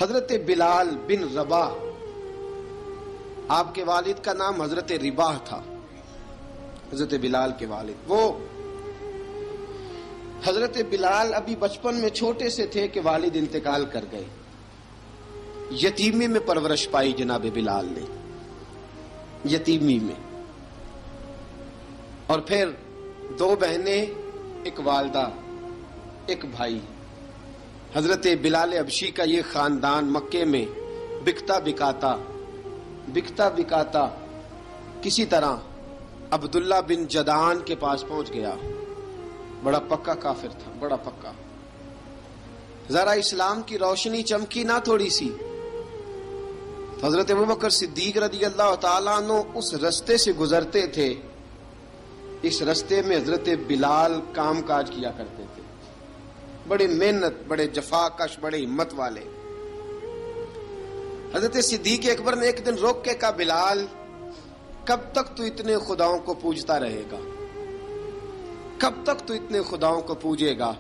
حضرت بلال بن رباح، آپ کے والد کا نام حضرت رباح تھا، حضرت بلال کے والد۔ وہ حضرت بلال ابھی بچپن میں چھوٹے سے تھے کہ والد انتقال کر گئے، یتیمی میں پرورش پائی جناب بلال نے، یتیمی میں، اور پھر دو بہنیں، ایک والدہ، ایک بھائی۔ حضرت بلال حبشی کا یہ خاندان مکے میں بکتا بکاتا کسی طرح عبداللہ بن جدعان کے پاس پہنچ گیا۔ بڑا پکا کافر تھا، بڑا پکا۔ ذرا اسلام کی روشنی چمکی نہ تھوڑی سی، حضرت ابوبکر صدیق رضی اللہ تعالیٰ عنہ اس رستے سے گزرتے تھے، اس رستے میں حضرت بلال کام کاج کیا کرتے تھے، بڑے محنت، بڑے جفاکش، بڑے ہمت والے۔ حضرت صدیق اکبر نے ایک دن روک کے کہا، بلال کب تک تو اتنے خداؤں کو پوجتا رہے گا؟ کب تک تو اتنے خداؤں کو پوجے گا،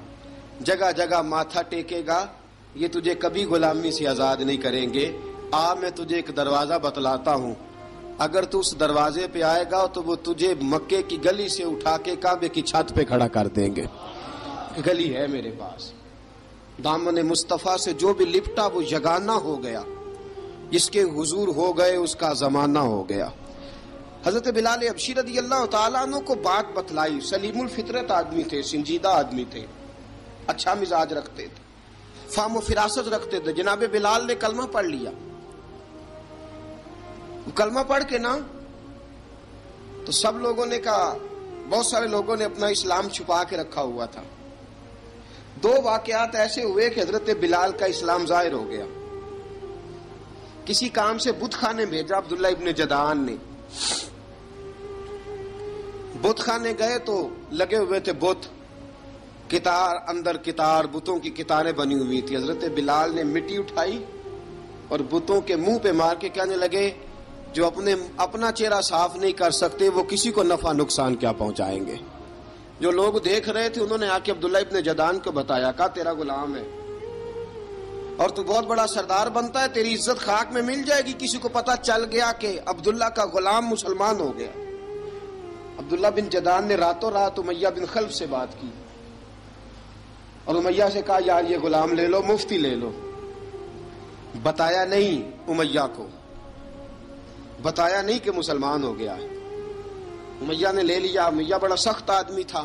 جگہ جگہ ماتھا ٹیکے گا؟ یہ تجھے کبھی غلامی سے آزاد نہیں کریں گے۔ میں تجھے ایک دروازہ بتلاتا ہوں، اگر تو اس دروازے پہ آئے گا تو وہ تجھے مکے کی گلی سے اٹھا کے کعبے کی چھت پہ کھڑا کر دیں گے۔ گلی ہے میرے پاس، دامن مصطفیٰ سے جو بھی لپٹا وہ یگانہ ہو گیا، جس کے حضور ہو گئے اس کا زمانہ ہو گیا۔ حضرت بلال حبشی رضی اللہ تعالیٰ عنہ کو بات بتلائی، سلیم الفطرت آدمی تھے، سنجیدہ آدمی تھے، اچھا مزاج رکھتے تھے، فہم و فراست رکھتے تھے۔ جناب بلال نے کلمہ پڑھ لیا، کلمہ پڑھ کے نا تو سب لوگوں نے کہا، بہت سارے لوگوں نے اپنا اسلام چھپا کے رکھا ہوا تھا۔ دو واقعات ایسے ہوئے کہ حضرت بلال کا اسلام ظاہر ہو گیا۔ کسی کام سے بت خانے بھیجا عبداللہ ابن جدعان نے، بت خانے گئے تو لگے ہوئے تھے بت، کتار اندر کتار، بتوں کی کتاریں بنی ہوئی تھی۔ حضرت بلال نے مٹی اٹھائی اور بتوں کے منہ پہ مار کے کہنے لگے، جو اپنا چہرہ صاف نہیں کر سکتے وہ کسی کو نفع نقصان کیا پہنچائیں گے۔ جو لوگ دیکھ رہے تھے انہوں نے آ کے عبداللہ ابن جدعان کو بتایا، کہا تیرا غلام ہے اور تو بہت بڑا سردار بنتا ہے، تیری عزت خاک میں مل جائے گی کسی کو پتہ چل گیا کہ عبداللہ کا غلام مسلمان ہو گیا۔ عبداللہ بن جدعان نے راتوں رات امیہ بن خلف سے بات کی اور امیہ سے کہا، یار یہ غلام لے لو، مفتی لے لو۔ بتایا نہیں امیہ کو، بتایا نہیں کہ مسلمان ہو گیا ہے۔ امیہ نے لے لیا۔ امیہ بڑا سخت آدمی تھا،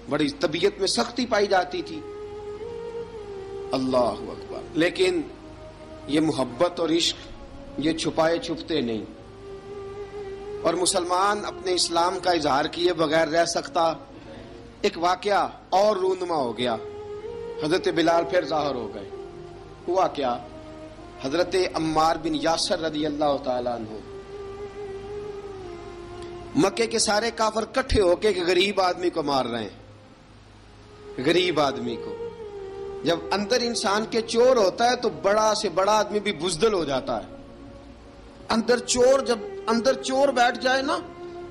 بڑی طبیعت میں سختی پائی جاتی تھی، اللہ اکبر، لیکن یہ محبت اور عشق یہ چھپائے چھپتے نہیں، اور مسلمان اپنے اسلام کا اظہار کیے بغیر رہ سکتا۔ ایک واقعہ اور رونما ہو گیا، حضرت بلال پھر ظاہر ہو گئے۔ ہوا کیا؟ حضرت عمار بن یاسر رضی اللہ تعالیٰ عنہ، مکے کے سارے کافر کٹھے ہو کے ایک غریب آدمی کو مار رہے ہیں، غریب آدمی کو۔ جب اندر انسان کے چور ہوتا ہے تو بڑا سے بڑا آدمی بھی بزدل ہو جاتا ہے۔ جب اندر چور بیٹھ جائے نا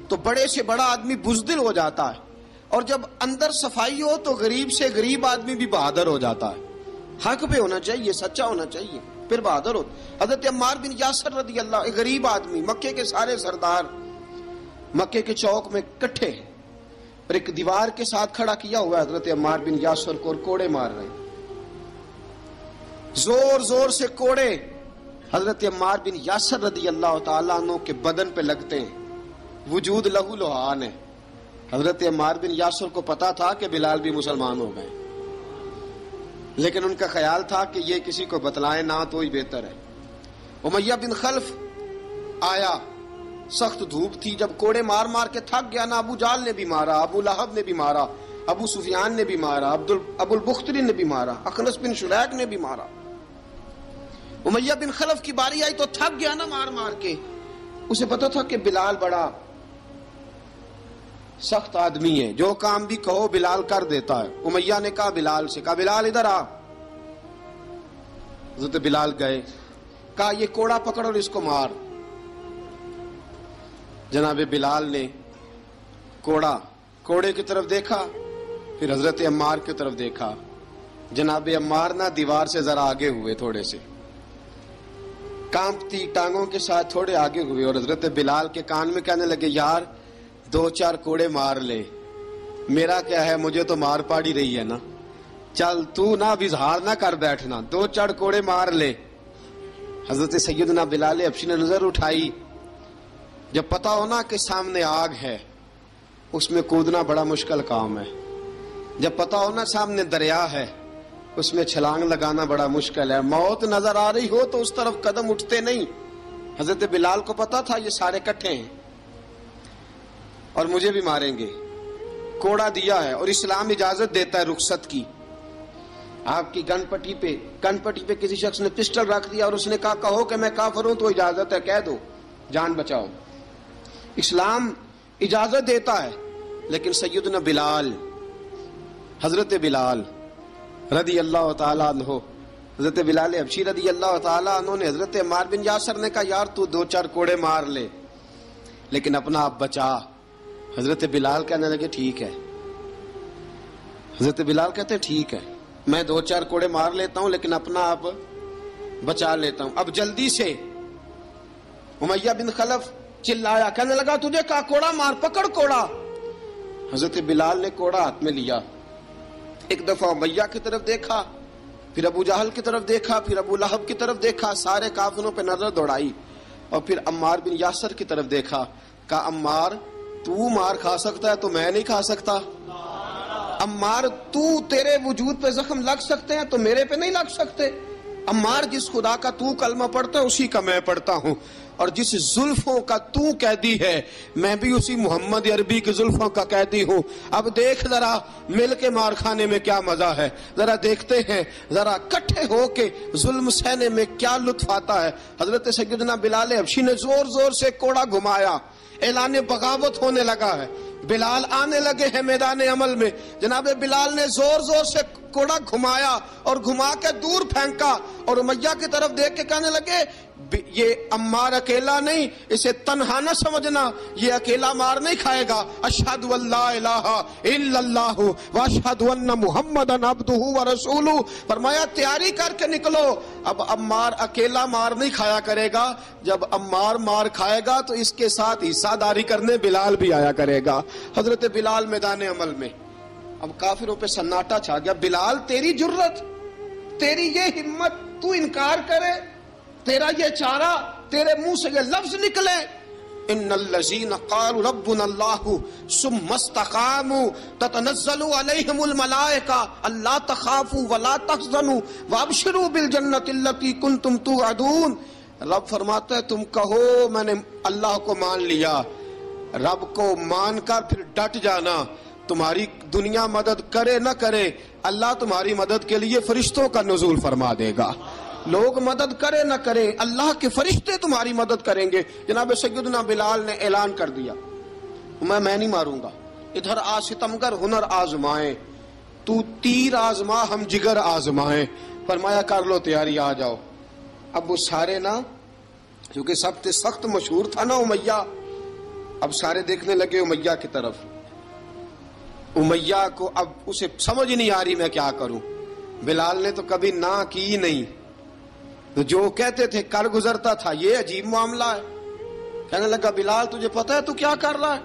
تو بڑے سے بڑا آدمی بزدل ہو جاتا ہے، اور جب اندر صفائی ہو تو غریب سے غریب آدمی بھی بہادر ہو جاتا ہے۔ حق پہ ہونا چاہیے، سچا ہونا چاہیے، پھر بہادر ہو۔ حضرت عمار بن یاسر رضی اللہ، ایک غریب آدمی، مکے کے سارے سردار مکے کے چوک میں کٹھے ہیں اور ایک دیوار کے ساتھ کھڑا کیا ہوا ہے حضرت عمار بن یاسر کو، اور کوڑے مار رہے ہیں، زور زور سے کوڑے حضرت عمار بن یاسر رضی اللہ تعالیٰ عنہ کے بدن پہ لگتے ہیں، وجود لہو لہان ہے۔ حضرت عمار بن یاسر کو پتا تھا کہ بلال بھی مسلمان ہو گئے، لیکن ان کا خیال تھا کہ یہ کسی کو بتلائیں نہ تو ہی بہتر ہے۔ امیہ بن خلف آیا، سخت دھوپ تھی، جب کوڑے مار مار کے تھک گیا نا، ابو جال نے بھی مارا، ابو لہب نے بھی مارا، ابو سفیان نے بھی مارا، ابو البختری نے بھی مارا، اخنس بن شریک نے بھی مارا۔ امیہ بن خلف کی باری آئی تو تھک گیا نا مار مار کے، اسے پتا تھا کہ بلال بڑا سخت آدمی ہے، جو کام بھی کہو بلال کر دیتا ہے۔ امیہ نے کہا بلال سے، کہا بلال ادھر آ۔ حضرت بلال گئے، کہا یہ کوڑا پکڑ اور اس کو مار۔ جناب بلال نے کوڑے کی طرف دیکھا، پھر حضرت عمار کی طرف دیکھا، جناب عمار نہ دیوار سے ذرا آگے ہوئے، تھوڑے سے کانپتی ٹانگوں کے ساتھ تھوڑے آگے ہوئے، اور حضرت بلال کے کان میں کہنے لگے یار 2-4 کوڑے مار لے، میرا کیا ہے، مجھے تو مار پاڑی رہی ہے نا، چل تو نہ اب اظہار نہ کر بیٹھنا، 2-4 کوڑے مار لے۔ حضرت سیدنا بلال حبشی نے نظر اٹھائی، جب پتا ہونا کہ سامنے آگ ہے اس میں کودنا بڑا مشکل کام ہے، جب پتا ہونا سامنے دریا ہے اس میں چھلانگ لگانا بڑا مشکل ہے، موت نظر آ رہی ہو تو اس طرف قدم اٹھتے نہیں۔ حضرت بلال کو پتا تھا یہ سارے کٹھے ہیں اور مجھے بھی ماریں گے، کوڑا دیا ہے، اور اسلام اجازت دیتا ہے رخصت کی۔ آپ کی کن پٹی پہ کسی شخص نے پسٹل رکھ دیا اور اس نے کہا کہو کہ میں کافر ہوں تو اجازت ہے، کہہ دو، جان بچاؤ، اسلام اجازت دیتا ہے۔ لیکن سیدنا بلال، حضرت بلال رضی اللہ تعالیٰ عنہ، حضرت بلال حبشی رضی اللہ تعالیٰ عنہ نے حضرت عمار بن یاسر نے کہا یار تو 2-4 کوڑے مار لے لیکن اپنا آپ بچا۔ حضرت بلال کہنے لگے ٹھیک ہے، حضرت بلال کہتے ٹھیک ہے، میں 2-4 کوڑے مار لیتا ہوں لیکن اپنا آپ بچا لیتا ہوں۔ اب جلدی سے امیہ بن خلف چلایا، کہنے لگا تجھے کہا کوڑا مار، پکڑ کوڑا۔ حضرت بلال نے کوڑا ہاتھ میں لیا، ایک دفعہ امیہ کی طرف دیکھا، پھر ابو جہل کی طرف دیکھا، پھر ابو لہب کی طرف دیکھا، سارے کافروں پہ نظر دوڑائی، اور پھر عمار بن یاسر کی طرف دیکھا، کہا عمار تو مار کھا سکتا ہے تو میں نہیں کھا سکتا، عمار تیرے وجود پہ زخم لگ سکتے ہیں تو میرے پہ نہیں لگ سکتے، عمار جس خدا کا تو کلمہ پڑھتا ہے اسی کا میں پڑھتا ہوں، اور جس زلفوں کا تو قیدی ہے میں بھی اسی محمد عربی کی زلفوں کا قیدی ہوں۔ اب دیکھ ذرا مل کے مار کھانے میں کیا مزہ ہے، ذرا دیکھتے ہیں ذرا کٹھے ہو کے ظلم سہنے میں کیا لطف آتا ہے۔ حضرت سیدنا بلال حبشی نے زور زور سے کوڑا گھمایا، اعلان بغاوت ہونے لگا ہے، بلال آنے لگے ہیں میدان عمل میں، جناب بلال نے زور زور سے کوڑا گھمایا اور گھما کے دور پھینکا، اور امیہ کی طرف دیکھ کے کہنے لگے یہ عمار اکیلا نہیں، اسے تنہا نہ سمجھنا، یہ اکیلا مار نہیں کھائے گا، اشہد ان لا الہ الا اللہ واشہد ان محمدن عبدہ ورسولہ۔ فرمایا تیاری کر کے نکلو، اب عمار اکیلا مار نہیں کھایا کرے گا، جب عمار مار کھائے گا تو اس کے ساتھ حصہ داری کرنے بلال بھی آیا کرے گا۔ حضرت بلال میدان عمل میں، اب کافروں پہ سناٹا چھا گیا، بلال تیری جرت، تیری یہ ہمت، تو انکار کرے، تیرا یہ چارہ، تیرے منہ سے یہ لفظ نکلے، ان الذین قالوا ربنا اللہ ثم استقاموا تتنزل علیہم الملائکہ الا تخافوا ولا تحزنوا وابشروا بالجنۃ التی کنتم توعدون۔ رب فرماتا ہے تم کہو میں نے اللہ کو مان لیا، رب کو مان کر پھر ڈٹ جانا، تمہاری دنیا مدد کرے نہ کرے اللہ تمہاری مدد کے لیے فرشتوں کا نزول فرما دے گا، لوگ مدد کرے نہ کرے اللہ کے فرشتے تمہاری مدد کریں گے۔ جناب سیدنا بلال نے اعلان کر دیا میں نہیں ماروں گا، ادھر آ ستمگر ہنر آزمائیں، تو تیر آزما ہم جگر آزمائیں۔ فرمایا کر لو تیاری، آ جاؤ۔ اب وہ سارے نا، کیونکہ سب سے سخت مشہور تھا نا امیہ، اب سارے دیکھنے لگے امیہ کی طرف، امیہ کو اب اسے سمجھ نہیں آ رہی میں کیا کروں۔ بلال نے تو کبھی نہ کی نہیں، تو جو کہتے تھے کر گزرتا تھا، یہ عجیب معاملہ ہے۔ کہنے لگا بلال تجھے پتا ہے تو کیا کر رہا ہے،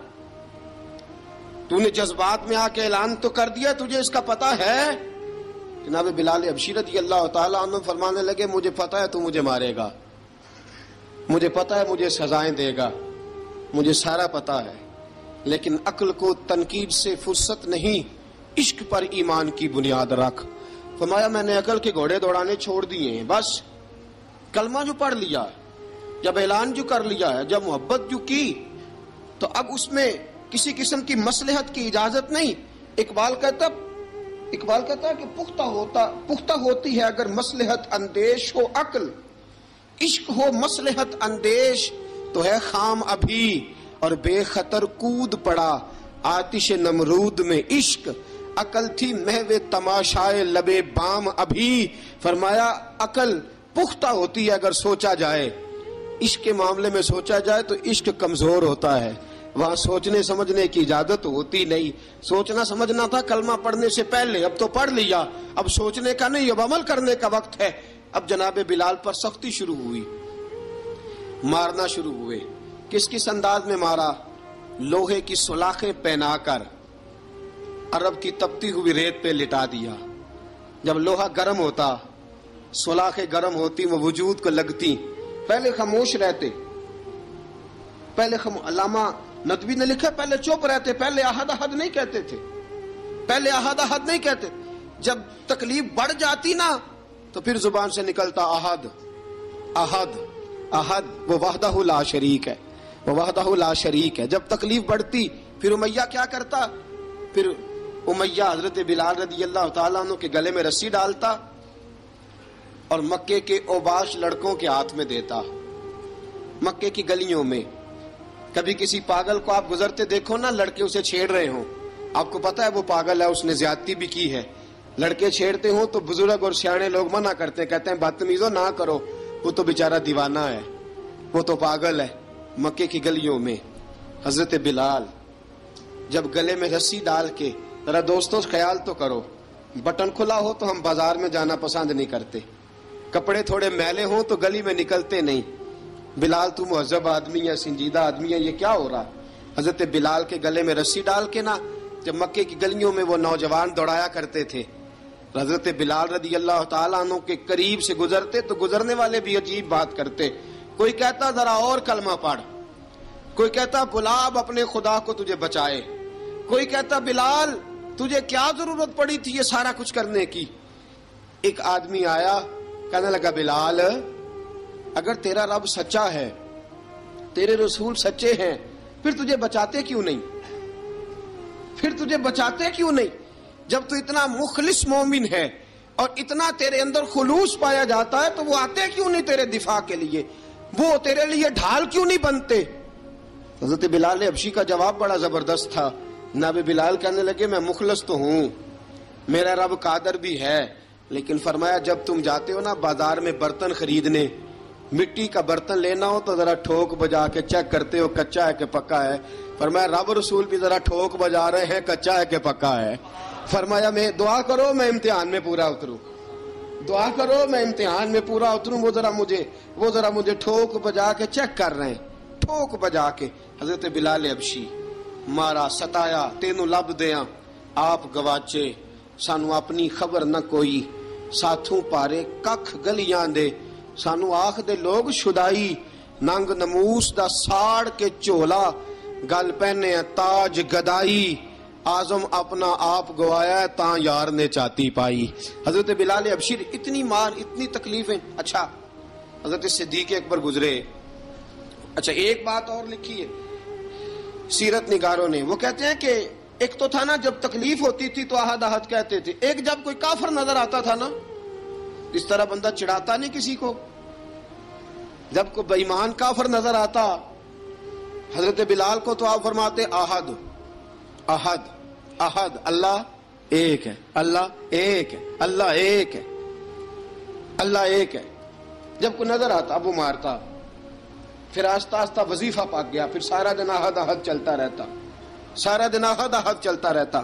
تو نے جذبات میں آ کے اعلان تو کر دیا، تجھے اس کا پتا ہے؟ جناب بلال حبشی رضی اللہ تعالیٰ عنہ فرمانے لگے مجھے پتا ہے تو مجھے مارے گا، مجھے پتا ہے مجھے سزائیں دے گا، مجھے سارا پتا ہے، لیکن عقل کو تنقید سے فرصت نہیں، عشق پر ایمان کی بنیاد رکھ۔ فرمایا میں نے عقل کے گھوڑے دوڑانے چھوڑ دیے ہیں، بس کلمہ جو پڑھ لیا، جب اعلان جو کر لیا ہے، جب محبت جو کی، تو اب اس میں کسی قسم کی مصلحت کی اجازت نہیں۔ اقبال کہتا ہے کہ پختہ ہوتی ہے اگر مصلحت اندیش ہو عقل، عشق ہو مصلحت اندیش تو ہے خام ابھی، اور بے خطر کود پڑا آتش نمرود میں عشق، عقل تھی محو تماشائے لبے بام ابھی۔ فرمایا عقل پختہ ہوتی ہے اگر سوچا جائے، عشق کے معاملے میں سوچا جائے تو عشق کمزور ہوتا ہے، وہاں سوچنے سمجھنے کی اجازت ہوتی نہیں. سوچنا سمجھنا تھا کلمہ پڑھنے سے پہلے، اب تو پڑھ لیا، اب سوچنے کا نہیں، اب عمل کرنے کا وقت ہے. اب جناب بلال پر سختی شروع ہوئی، مارنا شروع ہوئے. کس کس انداز میں مارا؟ لوہے کی سلاخیں پہنا کر عرب کی تپتی ہوئی ریت پہ لٹا دیا. جب لوہا گرم ہوتا، سلاخیں گرم ہوتی، وہ وجود کو لگتی، پہلے خاموش رہتے. پہلے علامہ ندوی نے لکھا پہلے چپ رہتے، پہلے احد احد نہیں کہتے تھے، پہلے احد احد نہیں کہتے. جب تکلیف بڑھ جاتی نا تو پھر زبان سے نکلتا احد احد احد. وہ وحدہ لا شریک ہے، وہ وحدہ لا شریک ہے. جب تکلیف بڑھتی پھر امیہ کیا کرتا؟ پھر امیہ حضرت بلال رضی اللہ تعالیٰ عنہ کے گلے میں رسی ڈالتا اور مکے کے اوباش لڑکوں کے ہاتھ میں دیتا. مکے کی گلیوں میں کبھی کسی پاگل کو آپ گزرتے دیکھو نا، لڑکے اسے چھیڑ رہے ہوں، آپ کو پتا ہے وہ پاگل ہے، اس نے زیادتی بھی کی ہے. لڑکے چھیڑتے ہوں تو بزرگ اور سیانے لوگ منع کرتے ہیں، کہتے ہیں بدتمیزوں نہ کرو، وہ تو بیچارہ دیوانہ ہے، وہ تو پاگل ہے. مکے کی گلیوں میں حضرت بلال جب گلے میں رسی ڈال کے، ذرا دوستوں خیال تو کرو، بٹن کھلا ہو تو ہم بازار میں جانا پسند نہیں کرتے، کپڑے تھوڑے میلے ہوں تو گلی میں نکلتے نہیں. بلال تو مہذب آدمی ہے، سنجیدہ آدمی ہے، یہ کیا ہو رہا؟ حضرت بلال کے گلے میں رسی ڈال کے نا جب مکے کی گلیوں میں وہ نوجوان دوڑایا کرتے تھے، حضرت بلال رضی اللہ تعالیٰ عنہ کے قریب سے گزرتے تو گزرنے والے بھی عجیب بات کرتے. کوئی کہتا ذرا اور کلمہ پڑھ، کوئی کہتا بلا اب اپنے خدا کو تجھے بچائے، کوئی کہتا بلال تجھے کیا ضرورت پڑی تھی یہ سارا کچھ کرنے کی. ایک آدمی آیا کہنے لگا بلال اگر تیرا رب سچا ہے، تیرے رسول سچے ہیں، پھر تجھے بچاتے کیوں نہیں؟ پھر تجھے بچاتے کیوں نہیں؟ جب تو اتنا مخلص مومن ہے اور اتنا تیرے اندر خلوص پایا جاتا ہے تو وہ آتے کیوں نہیں تیرے دفاع کے لیے؟ وہ تیرے لیے ڈھال کیوں نہیں بنتے؟ حضرت بلال حبشی کا جواب بڑا زبردست تھا. جناب بلال کہنے لگے میں مخلص تو ہوں، میرا رب قادر بھی ہے، لیکن فرمایا جب تم جاتے ہو نا بازار میں برتن خریدنے، مٹی کا برتن لینا ہو تو ذرا ٹھوک بجا کے چیک کرتے ہو کچا ہے کہ پکا ہے. فرمایا رب رسول بھی ذرا ٹھوک بجا رہے ہیں کچا ہے کہ پکا ہے. فرمایا میں دعا کرو میں امتحان میں پورا اتروں، دعا کرو میں امتحان میں پورا اتروں. وہ ذرا مجھے ٹھوک بجا کے چیک کر رہے ہیں، ٹھوک بجا کے. حضرت بلال حبشی مارا ستایا تینوں لب دیاں آپ گواچے، سانو اپنی خبر نہ کوئی، ساتھوں پارے ککھ گلیاں دے، سانو آخ دے لوگ شدائی، ننگ نموس دا ساڑ کے چولا، گل پہنے تاج گدائی، آزم اپنا آپ گوایا ہے تاں یار نے چاتی پائی. حضرت بلال حبشی اتنی مار اتنی تکلیفیں. اچھا حضرت صدیق اکبر گزرے. اچھا ایک بات اور لکھی ہے سیرت نگاروں نے، وہ کہتے ہیں کہ ایک تو تھا نا جب تکلیف ہوتی تھی تو احد احد کہتے تھے، ایک جب کوئی کافر نظر آتا تھا نا، اس طرح بندہ چڑھاتا نہیں کسی کو، جب کوئی بے ایمان کافر نظر آتا حضرت بلال کو تو آپ فرماتے احد احد احد، اللہ ایک ہے، اللہ ایک ہے، اللہ ایک ہے، اللہ ایک ہے. جب کوئی نظر آتا اب وہ مارتا. پھر آہستہ آہستہ وظیفہ پاک گیا، پھر سارا دن احد احد چلتا رہتا، سارا دن احد احد چلتا رہتا.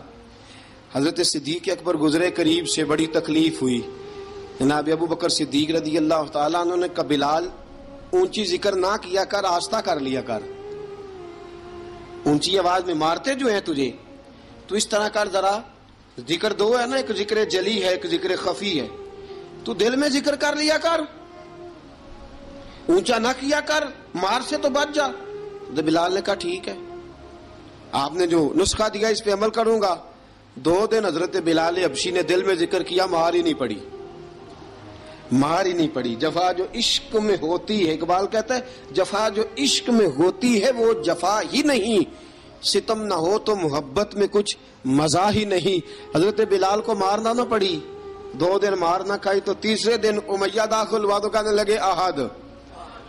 حضرت صدیق اکبر گزرے قریب سے، بڑی تکلیف ہوئی. جناب ابو بکر صدیق رضی اللہ تعالیٰ عنہ نے کہا بلال اونچی ذکر نہ کیا کر، آہستہ کر لیا کر، اونچی آواز میں مارتے جو ہیں تجھے تو اس طرح کر، ذرا ذکر دو ہے نا، ایک ذکر جلی ہے ایک ذکر خفی ہے، تو دل میں ذکر کر لیا کر، اونچا نہ کیا کر، مار سے تو بچ جا. تو بلال نے کہا ٹھیک ہے، آپ نے جو نسخہ دیا اس پہ عمل کروں گا. 2 دن حضرت بلال حبشی نے دل میں ذکر کیا، مار ہی نہیں پڑی، مار ہی نہیں پڑی. جفا جو عشق میں ہوتی ہے، اقبال کہتا ہے جفا جو عشق میں ہوتی ہے وہ جفا ہی نہیں، ستم نہ ہو تو محبت میں کچھ مزہ ہی نہیں. حضرت بلال کو مارنا نہ پڑی، 2 دن مار نہ کھائی تو تیسرے دن امیہ داخل ہوا تو کہنے لگے احد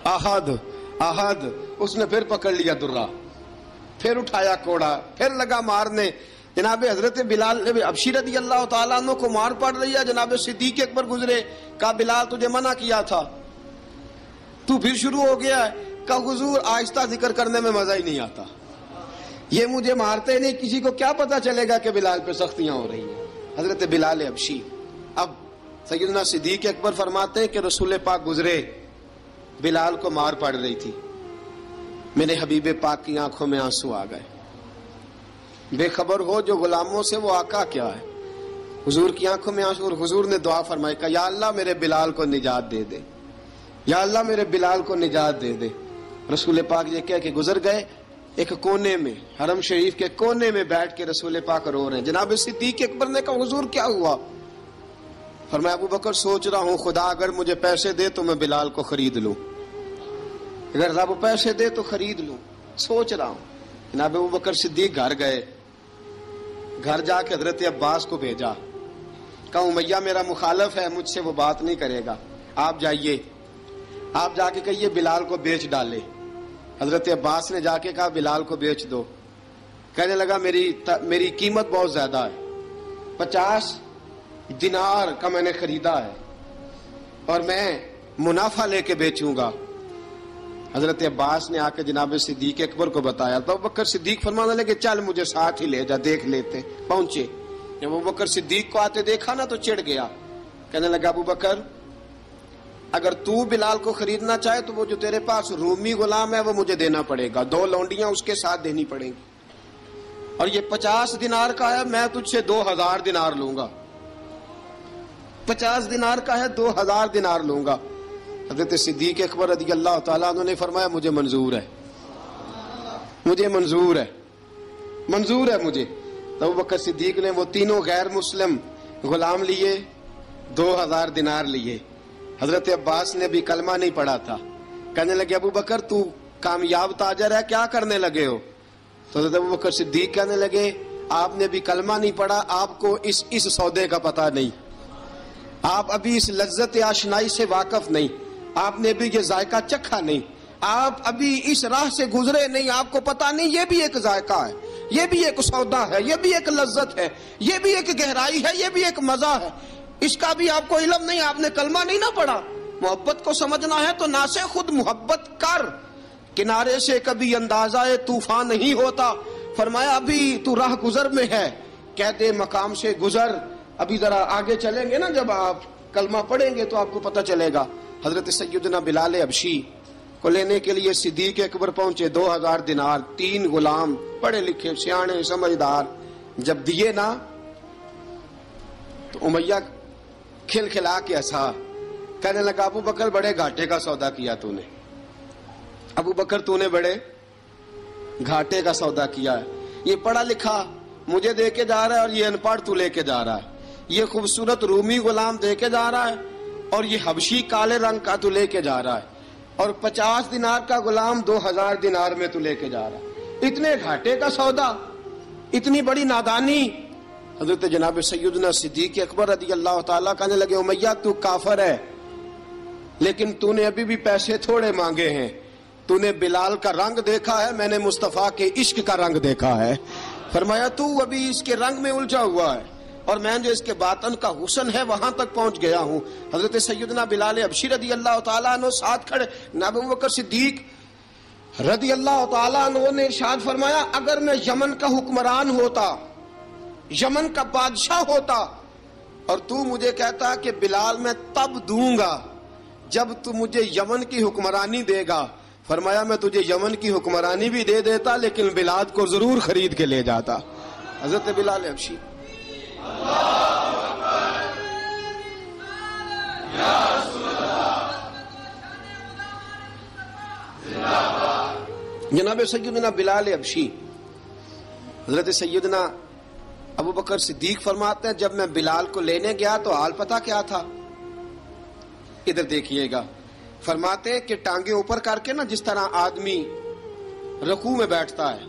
احد احد. اس نے پھر پکڑ لیا درہ، پھر اٹھایا کوڑا، پھر لگا مارنے. جناب حضرت بلال حبشی رضی اللہ تعالیٰ عنہ کو مار پڑ رہی ہے. جناب صدیق اکبر گزرے، کہا بلال تجھے منع کیا تھا، تو پھر شروع ہو گیا ہے. کہا حضور آہستہ ذکر کرنے میں مزہ ہی نہیں آتا، یہ مجھے مارتے نہیں، کسی کو کیا پتا چلے گا کہ بلال پہ سختیاں ہو رہی ہیں. حضرت بلال حبشی. اب سیدنا صدیق اکبر فرماتے ہیں کہ رسول پاک گزرے، بلال کو مار پڑ رہی تھی، میرے حبیب پاک کی آنکھوں میں آنسو آ گئے. بے خبر ہو جو غلاموں سے وہ آقا کیا ہے. حضور کی آنکھوں میں آنسو، اور حضور نے دعا فرمائی کہ یا اللہ میرے بلال کو نجات دے دے، یا اللہ میرے بلال کو نجات دے دے. رسول پاک یہ کہہ کے گزر گئے. ایک کونے میں، حرم شریف کے کونے میں بیٹھ کے رسول پاک رو رہے ہیں. جناب صدیق اکبر نے کہا حضور کیا ہوا؟ فرمایا ابو بکر سوچ رہا ہوں خدا اگر مجھے پیسے دے تو میں بلال کو خرید لوں، اگر رب پیسے دے تو خرید لوں، سوچ رہا ہوں. جناب ابو بکر صدیق گھر گئے، گھر جا کے حضرت عباس کو بھیجا، کہا امیہ میرا مخالف ہے، مجھ سے وہ بات نہیں کرے گا، آپ جائیے، آپ جا کے کہیے بلال کو بیچ ڈالے. حضرت عباس نے جا کے کہا بلال کو بیچ دو. کہنے لگا میری قیمت بہت زیادہ ہے، 50 دینار کا میں نے خریدا ہے اور میں منافع لے کے بیچوں گا. حضرت عباس نے آ کے جناب صدیق اکبر کو بتایا تو ابو بکر صدیق فرمانے لگے چل مجھے ساتھ ہی لے جا، دیکھ لیتے. پہنچے، جب ابو بکر صدیق کو آتے دیکھا نا تو چڑ گیا. کہنے لگا ابو بکر اگر تو بلال کو خریدنا چاہے تو وہ جو تیرے پاس رومی غلام ہے وہ مجھے دینا پڑے گا، 2 لونڈیاں اس کے ساتھ دینی پڑیں گی، اور یہ 50 دینار کا ہے، میں تجھ سے 2000 دینار لوں گا. 50 دینار کا ہے، 2000 دینار لوں گا. حضرت صدیق اکبر رضی اللہ تعالیٰ عنہ نے فرمایا مجھے منظور ہے، مجھے منظور ہے، منظور ہے مجھے. تو ابو بکر صدیق نے وہ تینوں غیر مسلم غلام لیے، 2000 دینار لیے. حضرت عباس نے بھی کلمہ نہیں پڑھا تھا. کہنے لگے ابو بکر تو کامیاب تاجر ہے، کیا کرنے لگے ہو؟ تو حضرت ابو بکر صدیق کہنے لگے آپ نے بھی کلمہ نہیں پڑھا، آپ کو اس سودے کا پتہ نہیں، آپ ابھی اس لذت آشنائی سے واقف نہیں، آپ نے بھی یہ ذائقہ چکھا نہیں، آپ ابھی اس راہ سے گزرے نہیں، آپ کو پتہ نہیں یہ بھی ایک ذائقہ ہے، یہ بھی ایک سودا ہے، یہ بھی ایک لذت ہے، یہ بھی ایک گہرائی ہے، یہ بھی ایک مزہ ہے، اس کا بھی آپ کو علم نہیں، آپ نے کلمہ نہیں نہ پڑھا. محبت کو سمجھنا ہے تو نہ سے خود محبت کر، کنارے سے کبھی اندازہ طوفان نہیں ہوتا. فرمایا ابھی تو راہ گزر میں ہے، کہہ دے مقام سے گزر. ابھی ذرا آگے چلیں گے نا، جب آپ کلمہ پڑھیں گے تو آپ کو پتہ چلے گا. حضرت سیدنا بلال حبشی کو لینے کے لیے صدیق اکبر پہنچے، 2000 دینار، 3 غلام پڑھے لکھے سیانے سمجھدار. جب دیے نا تو امیہ کھل کھلا کے ہنسا، کہنے لگا ابو بکر بڑے گھاٹے کا سودا کیا تو نے، ابو بکر تو نے بڑے گھاٹے کا سودا کیا ہے. یہ پڑھا لکھا مجھے دے کے جا رہا ہے اور یہ ان پڑھ تو لے کے جا رہا ہے، یہ خوبصورت رومی غلام دے کے جا رہا ہے اور یہ حبشی کالے رنگ کا تو لے کے جا رہا ہے، اور 50 دینار کا غلام 2000 دینار میں تو لے کے جا رہا ہے. اتنے گھاٹے کا سودا، اتنی بڑی نادانی. حضرت جناب سیدنا صدیق اکبر رضی اللہ تعالیٰ کہنے لگے امیہ تو کافر ہے، لیکن تو نے ابھی بھی پیسے تھوڑے مانگے ہیں، تو نے بلال کا رنگ دیکھا ہے، میں نے مصطفیٰ کے عشق کا رنگ دیکھا ہے. فرمایا تو ابھی اس کے رنگ میں الجھا ہوا ہے اور میں جو اس کے باطن کا حسن ہے وہاں تک پہنچ گیا ہوں. حضرت سیدنا بلال حبشی رضی اللہ تعالیٰ عنہ ساتھ کھڑے. ابو بکر صدیق رضی اللہ تعالیٰ عنہ نے ارشاد فرمایا اگر میں یمن کا حکمران ہوتا، یمن کا بادشاہ ہوتا، اور تو مجھے کہتا کہ بلال میں تب دوں گا جب تو مجھے یمن کی حکمرانی دے گا، فرمایا میں تجھے یمن کی حکمرانی بھی دے دیتا لیکن بلال کو ضرور خرید کے لے جاتا. حضرت بلال حبشی. جناب سیدنا بلال حبشی. حضرت سیدنا ابو بکر صدیق فرماتے ہیں جب میں بلال کو لینے گیا تو حال پتہ کیا تھا؟ ادھر دیکھیے گا. فرماتے ہیں کہ ٹانگیں اوپر کر کے نا جس طرح آدمی رکوع میں بیٹھتا ہے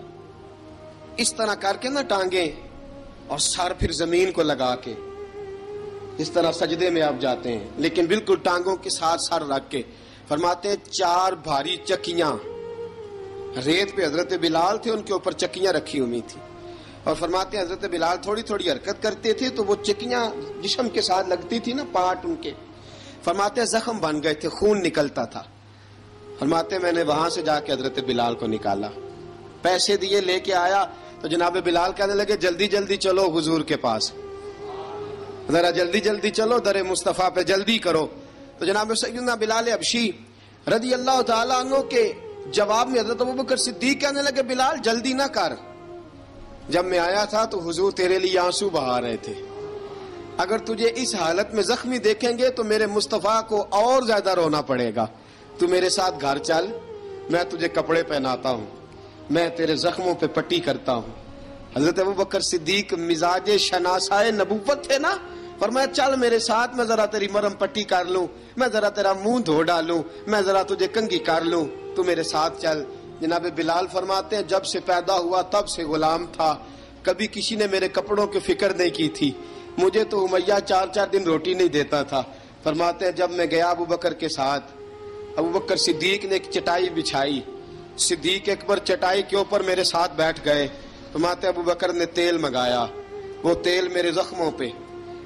اس طرح کر کے نا ٹانگیں، اور سر پھر زمین کو لگا کے اس طرح سجدے میں آپ جاتے ہیں، لیکن بالکل ٹانگوں کے ساتھ سر رکھ کے. فرماتے ہیں 4 بھاری چکیاں ریت پہ حضرت بلال تھے، ان کے اوپر چکیاں رکھی ہوئی تھی، اور فرماتے ہیں حضرت بلال تھوڑی تھوڑی حرکت کرتے تھے تو وہ چکیاں جسم کے ساتھ لگتی تھی نا، پارٹ ان کے. فرماتے ہیں زخم بن گئے تھے، خون نکلتا تھا. فرماتے ہیں میں نے وہاں سے جا کے حضرت بلال کو نکالا، پیسے دیے لے کے آیا تو جناب بلال کہنے لگے جلدی جلدی چلو حضور کے پاس، ذرا جلدی جلدی چلو، در مصطفیٰ پہ جلدی کرو۔ تو جناب سیدنا بلال حبشی رضی اللہ تعالیٰ عنہ کے جواب میں حضرت ابوبکر صدیق کہنے لگے بلال جلدی نہ کر، جب میں آیا تھا تو حضور تیرے لیے آنسو بہا رہے تھے، اگر تجھے اس حالت میں زخمی دیکھیں گے تو میرے مصطفیٰ کو اور زیادہ رونا پڑے گا، تو میرے ساتھ گھر چل، میں تجھے کپڑے پہناتا ہوں، میں تیرے زخموں پہ پٹی کرتا ہوں۔ حضرت ابوبکر صدیق مزاج شناسائے نبوت تھے نا، فرمایا چل میرے ساتھ، میں ذرا تیری مرہم پٹی کر لوں، میں ذرا تیرا منہ دھو ڈالوں، میں ذرا تجھے کنگھی کر لوں، تو میرے ساتھ چل۔ جناب بلال فرماتے ہیں جب سے پیدا ہوا تب سے غلام تھا، کبھی کسی نے میرے کپڑوں کی فکر نہیں کی تھی، مجھے تو امیہ 4 دن روٹی نہیں دیتا تھا۔ فرماتے ہیں جب میں گیا ابوبکر کے ساتھ، ابوبکر صدیق نے ایک چٹائی بچھائی، صدیق اکبر چٹائی کے اوپر میرے ساتھ بیٹھ گئے۔ فرماتے ابوبکر نے تیل منگایا، وہ تیل میرے زخموں پہ،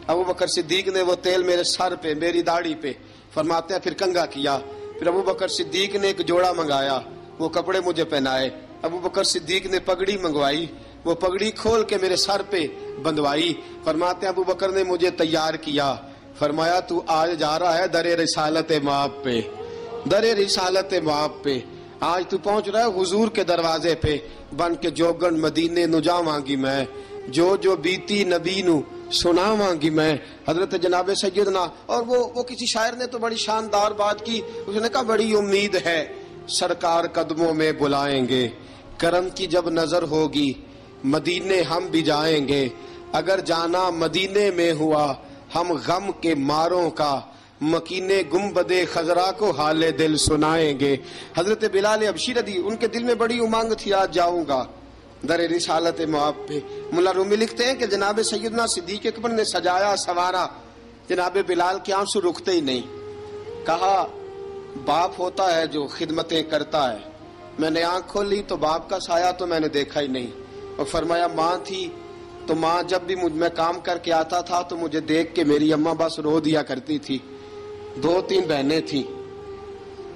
ابوبکر صدیق نے وہ تیل میرے سر پہ، میری داڑھی پہ، فرماتے ہیں پھر کنگھا کیا، پھر ابوبکر صدیق نے ایک جوڑا منگایا، وہ کپڑے مجھے پہنائے، ابوبکر صدیق نے پگڑی منگوائی، وہ پگڑی کھول کے میرے سر پہ بندھوائی۔ فرماتے ہیں ابوبکر نے مجھے تیار کیا، فرمایا تو آج جا رہا ہے در رسالت مآب پہ، در رسالت مآب پہ، آج تو پہنچ رہا ہے حضور کے دروازے پہ، بن کے جوگن مدینے نو جاواں گی میں، جو بیتی نبی نو سناواں گی میں۔ حضرت جناب سیدنا، اور وہ کسی شاعر نے تو بڑی شاندار بات کی، اس نے کہا بڑی امید ہے سرکار قدموں میں بلائیں گے، کرم کی جب نظر ہوگی مدینے ہم بھی جائیں گے، اگر جانا مدینے میں ہوا ہم غم کے ماروں کا، مکینے گنبد خضرا کو حال دل سنائیں گے۔ حضرت بلال حبشی رضی ان کے دل میں بڑی امنگ تھی آج جاؤں گا در رسالت مآب پہ۔ ملا رومی لکھتے ہیں کہ جناب سیدنا صدیق اکبر نے سجایا سوارا، جناب بلال کے آنسو رکتے ہی نہیں، کہا باپ ہوتا ہے جو خدمتیں کرتا ہے، میں نے آنکھ کھولی تو باپ کا سایہ تو میں نے دیکھا ہی نہیں، اور فرمایا ماں تھی تو ماں جب بھی میں کام کر کے آتا تھا تو مجھے دیکھ کے میری اماں بس رو دیا کرتی تھی، 2-3 بہنیں تھیں،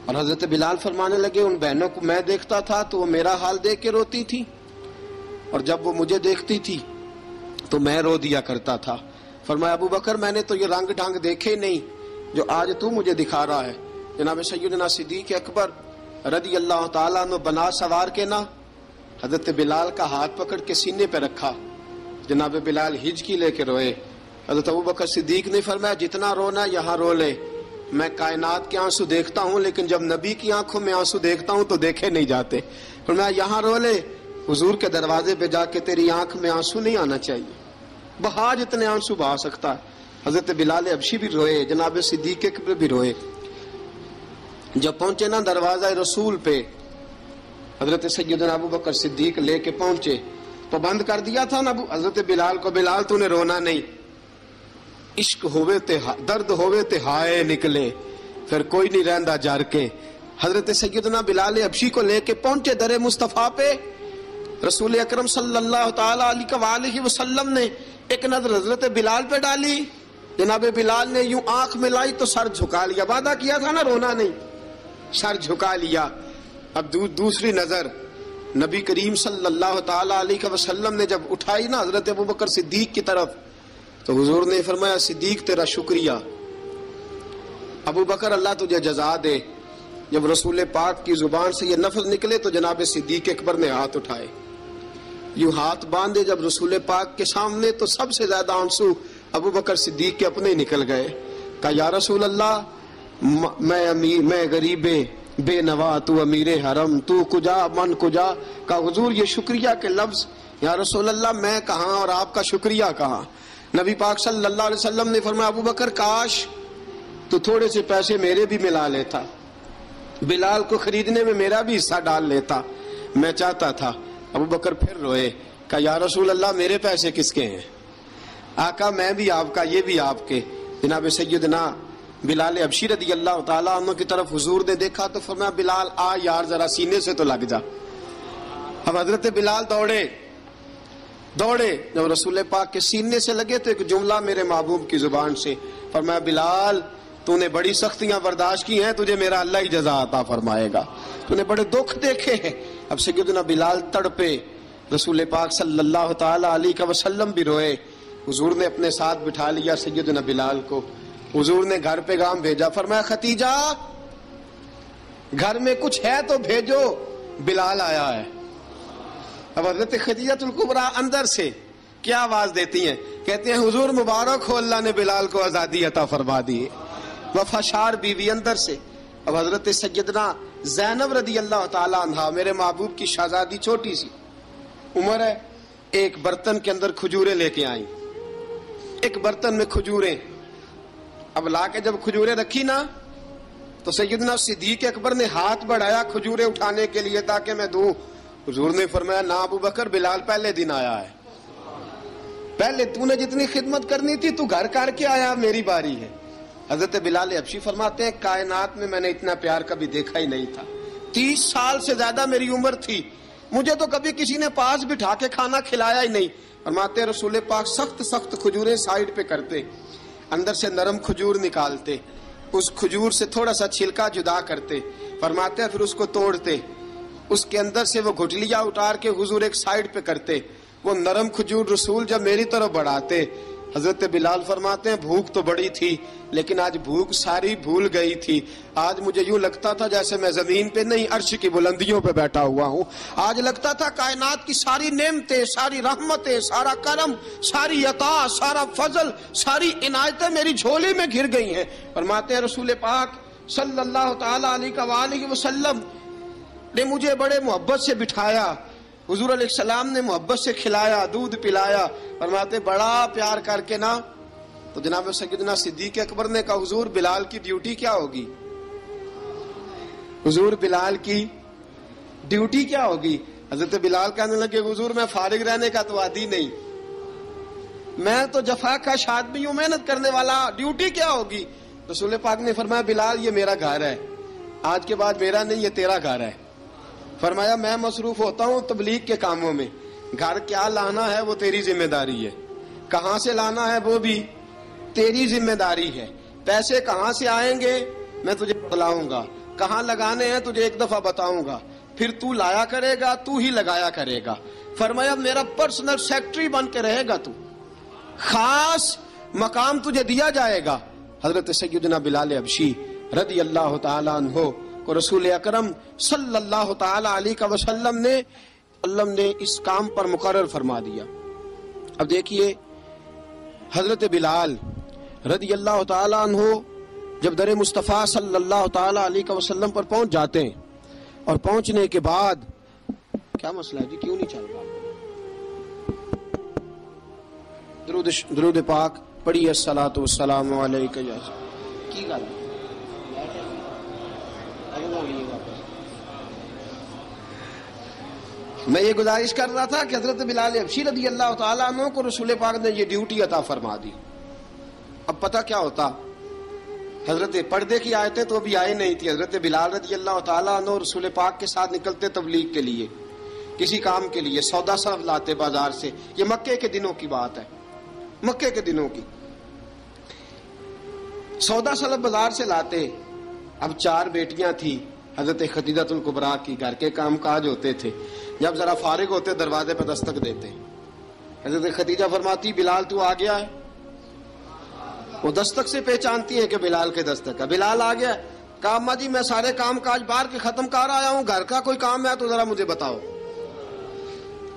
اور حضرت بلال فرمانے لگے ان بہنوں کو میں دیکھتا تھا تو وہ میرا حال دیکھ کے روتی تھی، اور جب وہ مجھے دیکھتی تھی تو میں رو دیا کرتا تھا۔ فرمایا ابوبکر میں نے تو یہ رنگ ڈھنگ دیکھے نہیں جو آج تو مجھے دکھا رہا ہے۔ جناب سیدنا صدیق اکبر رضی اللہ تعالیٰ عنہ بنا سوار کے نا حضرت بلال کا ہاتھ پکڑ کے سینے پہ رکھا، جناب بلال ہجکی لے کے روئے۔ حضرت ابوبکر صدیق نے فرمایا جتنا رونا یہاں رو لے، میں کائنات کے آنسو دیکھتا ہوں لیکن جب نبی کی آنکھوں میں آنسو دیکھتا ہوں تو دیکھے نہیں جاتے، فرمایا یہاں رو لے، حضور کے دروازے پہ جا کے تیری آنکھ میں آنسو نہیں آنا چاہیے، بہا جتنے آنسو بہا سکتا ہے۔ حضرت بلال حبشی بھی روئے، جناب صدیق اکبر بھی روئے۔ جب پہنچے نا دروازہ رسول پہ، حضرت سیدنا ابوبکر صدیق لے کے پہنچے تو بند کر دیا تھا نا حضرت بلال کو، بلال تو نے رونا نہیں، عشق ہوئے تے درد ہوئے تے ہائے نکلے، پھر کوئی نہیں رہندا جر کے۔ حضرت سیدنا بلال حبشی کو لے کے پہنچے در مصطفیٰ پہ، رسول اکرم صلی اللہ تعالی علیہ وسلم نے ایک نظر حضرت بلال پہ ڈالی، جناب بلال نے یوں آنکھ ملائی تو سر جھکا لیا، وعدہ کیا تھا نا رونا نہیں، سر جھکا لیا۔ اب دوسری نظر نبی کریم صلی اللہ تعالی علیہ وسلم نے جب اٹھائی نا حضرت ابوبکر صدیق کی طرف تو حضور نے فرمایا صدیق تیرا شکریہ، ابوبکر اللہ تجھے جزا دے۔ جب رسول پاک کی زبان سے یہ لفظ نکلے تو جناب صدیق اکبر نے ہاتھ اٹھائے، یوں ہاتھ باندھے جب رسول پاک کے سامنے تو سب سے زیادہ آنسو ابوبکر صدیق کے اپنے نکل گئے۔ کہا یا رسول اللہ میں غریب بے نوا، تو امیر حرم، تو کجا من کجا۔ کہا حضور یہ شکریہ کے لفظ، یا رسول اللہ میں کہاں اور آپ کا شکریہ کہاں۔ نبی پاک صلی اللہ علیہ وسلم نے فرمایا ابوبکر کاش تو تھوڑے سے پیسے میرے بھی ملا لیتا، بلال کو خریدنے میں میرا بھی حصہ ڈال لیتا، میں چاہتا تھا۔ ابوبکر پھر روئے، کہا یا رسول اللہ میرے پیسے کس کے ہیں؟ آقا میں بھی آپ کا، یہ بھی آپ کے۔ جناب سیدنا بلال حبشی رضی اللہ تعالیٰ عنہ کی طرف حضور نے دیکھا تو فرمایا بلال آ یار ذرا سینے سے تو لگ جا۔ اب حضرت بلال دوڑے، جب رسول پاک کے سینے سے لگے تو ایک جملہ میرے محبوب کی زبان سے، فرمایا بلال تو نے بڑی سختیاں برداشت کی ہیں، تجھے میرا اللہ ہی جزا عطا فرمائے گا، تو نے بڑے دکھ دیکھے ہیں، اب سیدنا بلال تڑپے، رسول پاک صلی اللہ تعالی علیہ وسلم بھی روئے. حضور نے اپنے ساتھ بٹھا لیا سیدنا بلال کو. حضور نے گھر پیغام بھیجا، فرمایا ختیجہ گھر میں کچھ ہے تو بھیجو، بلال آیا ہے. اب حضرت خدیجہ الکبریٰ اندر سے کیا آواز دیتی ہیں؟ کہتے ہیں حضور مبارک ہو، اللہ نے بلال کو آزادی عطا فرما دی. وفاشار بیوی اندر سے. اب حضرت سیدنا زینب رضی اللہ تعالی عنہا، میرے محبوب کی شہزادی، چھوٹی سی عمر ہے، ایک برتن کے اندر کھجوریں لے کے آئیں. ایک برتن میں کھجوریں. اب لا کے جب کھجوریں رکھی نا تو سیدنا صدیق اکبر نے ہاتھ بڑھایا کھجوریں اٹھانے کے لیے تاکہ میں دوں. حضور نے فرمایا نہ ابو بکر، بلال پہلے دن آیا ہے، پہلے تو نے جتنی خدمت کرنی تھی تو گھر کر کے آیا، میری باری ہے. حضرت بلال حبشی فرماتے ہیں کائنات میں نے اتنا پیار کبھی دیکھا ہی نہیں تھا. 30 سال سے زیادہ میری عمر تھی، مجھے تو کبھی کسی نے پاس بٹھا کے کھانا کھلایا ہی نہیں. فرماتے رسول پاک سخت سخت کھجوریں سائیڈ پہ کرتے، اندر سے نرم کھجور نکالتے، اس کھجور سے تھوڑا سا چھلکا جدا کرتے. فرماتے پھر اس کو توڑتے، اس کے اندر سے وہ گھٹلیاں اتار کے حضور ایک سائیڈ پہ کرتے. وہ نرم کھجور رسول جب میری طرف بڑھاتے، حضرت بلال فرماتے ہیں بھوک تو بڑی تھی لیکن آج بھوک ساری بھول گئی تھی. آج مجھے یوں لگتا تھا جیسے میں زمین پہ نہیں عرش کی بلندیوں پہ بیٹھا ہوا ہوں. آج لگتا تھا کائنات کی ساری نعمتیں، ساری رحمتیں، سارا کرم، ساری عطا، سارا فضل، ساری عنایتیں میری جھولی میں گر گئی ہیں. فرماتے ہیں رسول پاک صلی اللہ تعالی علیہ وآلہ وسلم نے مجھے بڑے محبت سے بٹھایا، حضور علیہ السلام نے محبت سے کھلایا، دودھ پلایا. فرماتے بڑا پیار کر کے نا تو جناب سیدنا صدیق اکبر نے کہا حضور بلال کی ڈیوٹی کیا ہوگی؟ حضور بلال کی ڈیوٹی کیا ہوگی؟ حضرت بلال کہنے لگے حضور میں فارغ رہنے کا تو عادی نہیں، میں تو جفا کش آدمی ہوں، محنت کرنے والا، ڈیوٹی کیا ہوگی؟ رسول پاک نے فرمایا بلال یہ میرا گھر ہے، آج کے بعد میرا نہیں، یہ تیرا گھر ہے. فرمایا میں مصروف ہوتا ہوں تبلیغ کے کاموں میں، گھر کیا لانا ہے وہ تیری ذمہ داری ہے، کہاں سے لانا ہے وہ بھی تیری ذمہ داری ہے، پیسے کہاں سے آئیں گے میں تجھے بتلاؤں گا، کہاں لگانے ہیں تجھے ایک دفعہ بتاؤں گا، پھر تو لایا کرے گا، تو ہی لگایا کرے گا. فرمایا میرا پرسنل سیکٹری بن کے رہے گا، تو خاص مقام تجھے دیا جائے گا. حضرت سیدنا بلال حبشی رضی اللہ تعالی عنہ کو رسول اکرم صلی اللہ تعالی علیہ وسلم نے اس کام پر مقرر فرما دیا. اب دیکھیے حضرت بلال رضی اللہ تعالی عنہ جب در مصطفیٰ صلی اللہ تعالی علیہ وسلم پر پہنچ جاتے ہیں اور پہنچنے کے بعد کیا مسئلہ ہے جی، کیوں نہیں چل رہا؟ درود پاک پڑھیے الصلاۃ والسلام علیک یا کی گل میں یہ گزارش کر رہا تھا کہ حضرت بلال حبشی رضی اللہ تعالیٰ عنہ کو رسول پاک نے یہ ڈیوٹی عطا فرما دی. اب پتہ کیا ہوتا، حضرت پردے کی آیتیں تو ابھی آئی نہیں تھی. حضرت بلال رضی اللہ تعالیٰ عنہ رسول پاک کے ساتھ نکلتے تبلیغ کے لیے، کسی کام کے لیے، سودا صرف لاتے بازار سے. یہ مکے کے دنوں کی بات ہے، مکے کے دنوں کی. سودا صرف بازار سے لاتے. اب 4 بیٹیاں تھیں حضرت خدیجہ الکبریٰ کی، گھر کے کام کاج ہوتے تھے. جب ذرا فارغ ہوتے دروازے پہ دستک دیتے. حضرت خدیجہ فرماتی بلال تو آ گیا ہے. وہ دستک سے پہچانتی ہیں کہ بلال کے دستک ہے. بلال آ گیا. کہا اماں جی میں سارے کام کاج باہر کے ختم کر آیا ہوں، گھر کا کوئی کام ہے تو ذرا مجھے بتاؤ.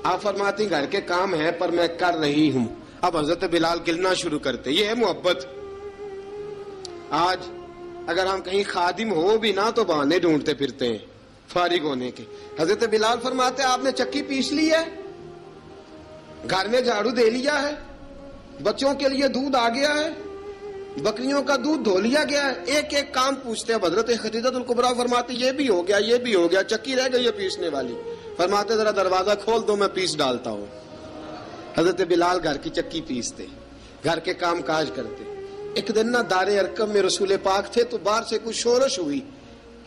آپ فرماتی گھر کے کام ہے پر میں کر رہی ہوں. اب حضرت بلال گلنا شروع کرتے. یہ ہے محبت. آج اگر ہم کہیں خادم ہو بھی نہ تو بہانے ڈھونڈتے پھرتے ہیں فارغ ہونے کے. حضرت بلال فرماتے آپ نے چکی پیس لی ہے، گھر میں جھاڑو دے لیا ہے، بچوں کے لیے دودھ آ گیا ہے، بکریوں کا دودھ دھو لیا گیا ہے. ایک ایک کام پوچھتے. اب حضرت خدیجہ الکبریٰ فرماتے یہ بھی ہو گیا، یہ بھی ہو گیا، چکی رہ گئی ہے پیسنے والی. فرماتے ذرا دروازہ کھول دو میں پیس ڈالتا ہوں. حضرت بلال گھر کی چکی پیستے، گھر کے کام کاج کرتے. ایک دن نہ دار ارقم میں رسول پاک تھے تو باہر سے کچھ شورش ہوئی.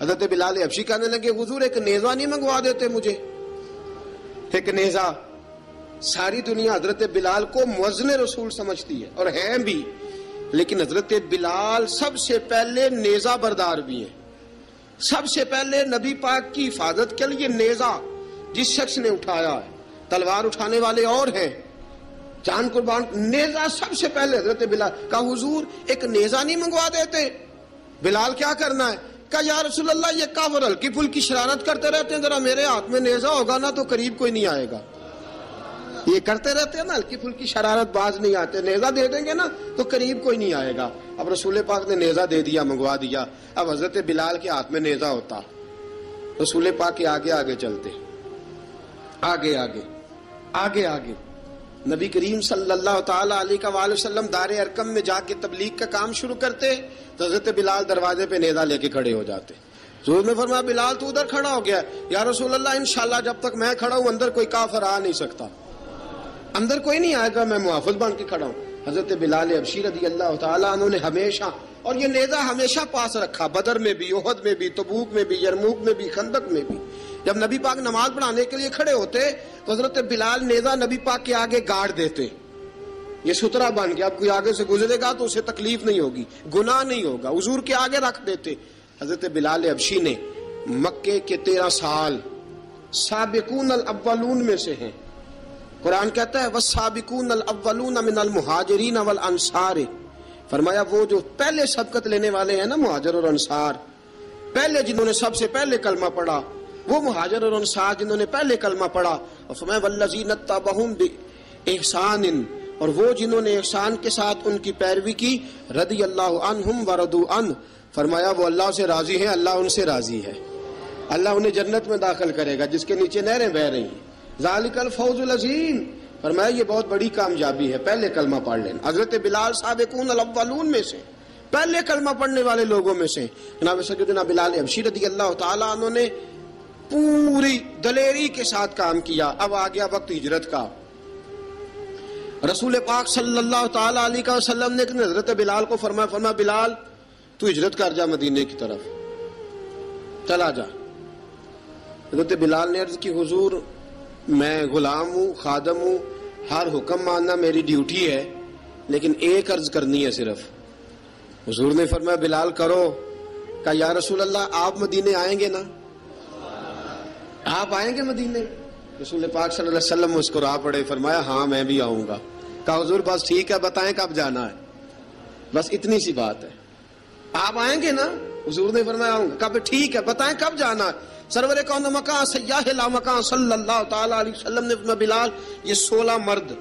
حضرت بلال حبشی کہنے لگے حضور ایک نیزہ نہیں منگوا دیتے مجھے؟ ایک نیزہ. ساری دنیا حضرت بلال کو مؤذن رسول سمجھتی ہے اور ہیں بھی، لیکن حضرت بلال سب سے پہلے نیزہ بردار بھی ہیں. سب سے پہلے نبی پاک کی حفاظت کے لیے نیزہ جس شخص نے اٹھایا ہے، تلوار اٹھانے والے اور ہیں، جان قربان، نیزہ سب سے پہلے حضرت بلال کا حضور ایک نیزہ نہیں منگوا دیتے؟ بلال کیا کرنا ہے؟ کہا یا رسول اللہ یہ کافر ہلکی پھلکی شرارت کرتے رہتے ہیں، ذرا میرے ہاتھ میں نیزہ ہوگا نا تو قریب کوئی نہیں آئے گا. یہ کرتے رہتے ہیں نا ہلکی پھلکی شرارت، باز نہیں آتے، نیزہ دے دیں گے نا تو قریب کوئی نہیں آئے گا. اب رسول پاک نے نیزہ دے دیا، منگوا دیا. اب حضرت بلال کے ہاتھ میں نیزہ ہوتا، رسول پاک کے آگے آگے چلتے، آگے آگے آگے آگے. نبی کریم صلی اللہ تعالی علیہ وآلہ وسلم دار ارقم میں جا کے تبلیغ کا کام شروع کرتے تو حضرت بلال دروازے پہ نیزہ لے کے کھڑے ہو جاتے. حضور نے فرمایا بلال تو ادھر کھڑا ہو گیا. یا رسول اللہ انشاءاللہ جب تک میں کھڑا ہوں اندر کوئی کافر آ نہیں سکتا، اندر کوئی نہیں آئے گا، میں محافظ بن کے کھڑا ہوں. حضرت بلال حبشی رضی اللہ تعالیٰ عنہ نے ہمیشہ، اور یہ نیزہ ہمیشہ پاس رکھا، بدر میں بھی، احد میں بھی، تبوک میں بھی، یرموک میں بھی، خندق میں بھی. جب نبی پاک نماز پڑھانے کے لیے کھڑے ہوتے تو حضرت بلال نیزہ نبی پاک کے آگے گاڑ دیتے. یہ سترا بن گیا، اب کوئی آگے سے گزرے گا تو اسے تکلیف نہیں ہوگی، گناہ نہیں ہوگا، حضور کے آگے رکھ دیتے. حضرت بلال حبشی نے مکے کے 13 سال سابقون الاولون میں سے ہیں. قرآن کہتا ہے والسابقون الاولون من المہاجرین والانصار، فرمایا وہ جو پہلے سبقت لینے والے ہیں نا مہاجر اور انصار، پہلے جنہوں نے سب سے پہلے کلمہ پڑھا، وہ مہاجر اور انصار جنہوں نے پہلے کلمہ پڑھا. اور فرمایا والذین اتبعوہم باحسان، اور وہ جنہوں نے احسان کے ساتھ ان کی پیروی کی، رضی اللہ عنہم ورضوا عنہ، فرمایا وہ اللہ سے راضی ہیں، اللہ ان سے راضی ہے، اللہ انہیں جنت میں داخل کرے گا جس کے نیچے نہریں بہہ رہی ہیں. ذالک الفوز العظیم، فرمایا یہ بہت بڑی کامیابی ہے پہلے کلمہ پڑھ لینا. حضرت بلال سابقون الاولون میں سے، پہلے کلمہ پڑھنے والے لوگوں میں سے. جناب سیدنا بلال حبشی رضی اللہ تعالیٰ عنہ نے پوری دلیری کے ساتھ کام کیا. اب آ گیا وقت ہجرت کا. رسول پاک صلی اللہ تعالیٰ علیہ وسلم نے حضرت بلال کو فرمایا بلال تو ہجرت کر جا مدینے کی طرف، چلا جا. حضرت بلال نے عرض کی حضور میں غلام ہوں، خادم ہوں، ہر حکم ماننا میری ڈیوٹی ہے، لیکن ایک عرض کرنی ہے صرف. حضور نے فرمایا بلال کرو. کہا یا رسول اللہ آپ مدینے آئیں گے نا؟ آپ آئیں گے مدینے؟ رسول پاک صلی اللہ علیہ وسلم مسکرا پڑے، فرمایا ہاں میں بھی آؤں گا. کہا حضور بس ٹھیک ہے، بتائیں کب جانا ہے، بس اتنی سی بات ہے. آپ آئیں گے نا؟ حضور نے فرمایا آؤں گا. کہا ٹھیک ہے، بتائیں کب جانا ہے. سرور کون مکان سیاح لا مکان صلی اللہ تعالیٰ علیہ وسلم نے فرمایا بلال یہ 16 مرد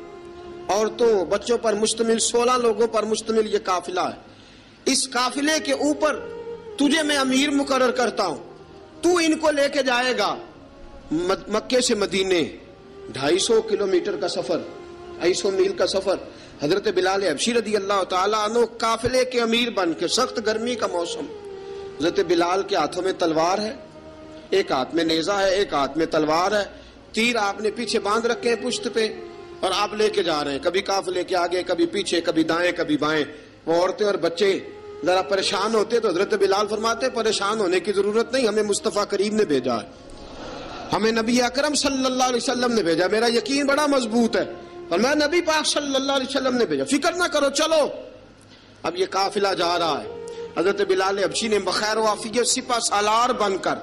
عورتوں بچوں پر مشتمل 16 لوگوں پر مشتمل یہ قافلہ ہے. اس قافلے کے اوپر تجھے میں امیر مقرر کرتا ہوں، تو ان کو لے کے جائے گا مکے سے مدینے. 250 کلومیٹر کا سفر، 250 میل کا سفر. حضرت بلال حبشی رضی اللہ تعالیٰ عنہ قافلے کے امیر بن کے، سخت گرمی کا موسم، حضرت بلال کے ہاتھوں میں تلوار ہے، ایک ہاتھ میں نیزہ ہے، ایک ہاتھ میں تلوار ہے. تیر آپ نے پیچھے باندھ رکھے ہیں پشت پہ، اور آپ لے کے جا رہے ہیں، کبھی قافلے کے آگے، کبھی پیچھے، کبھی دائیں کبھی بائیں. وہ عورتیں اور بچے ذرا پریشان ہوتے تو حضرت بلال فرماتے پریشان ہونے کی ضرورت نہیں، ہمیں مصطفیٰ کریم نے بھیجا ہے، ہمیں نبی اکرم صلی اللہ علیہ وسلم نے بھیجا. میرا یقین بڑا مضبوط ہے، اور میں نبی پاک صلی اللہ علیہ وسلم نے بھیجا، فکر نہ کرو چلو. اب یہ قافلہ جا رہا ہے. حضرت بلال حبشی نے بخیر و عافیت سپہ سالار بن کر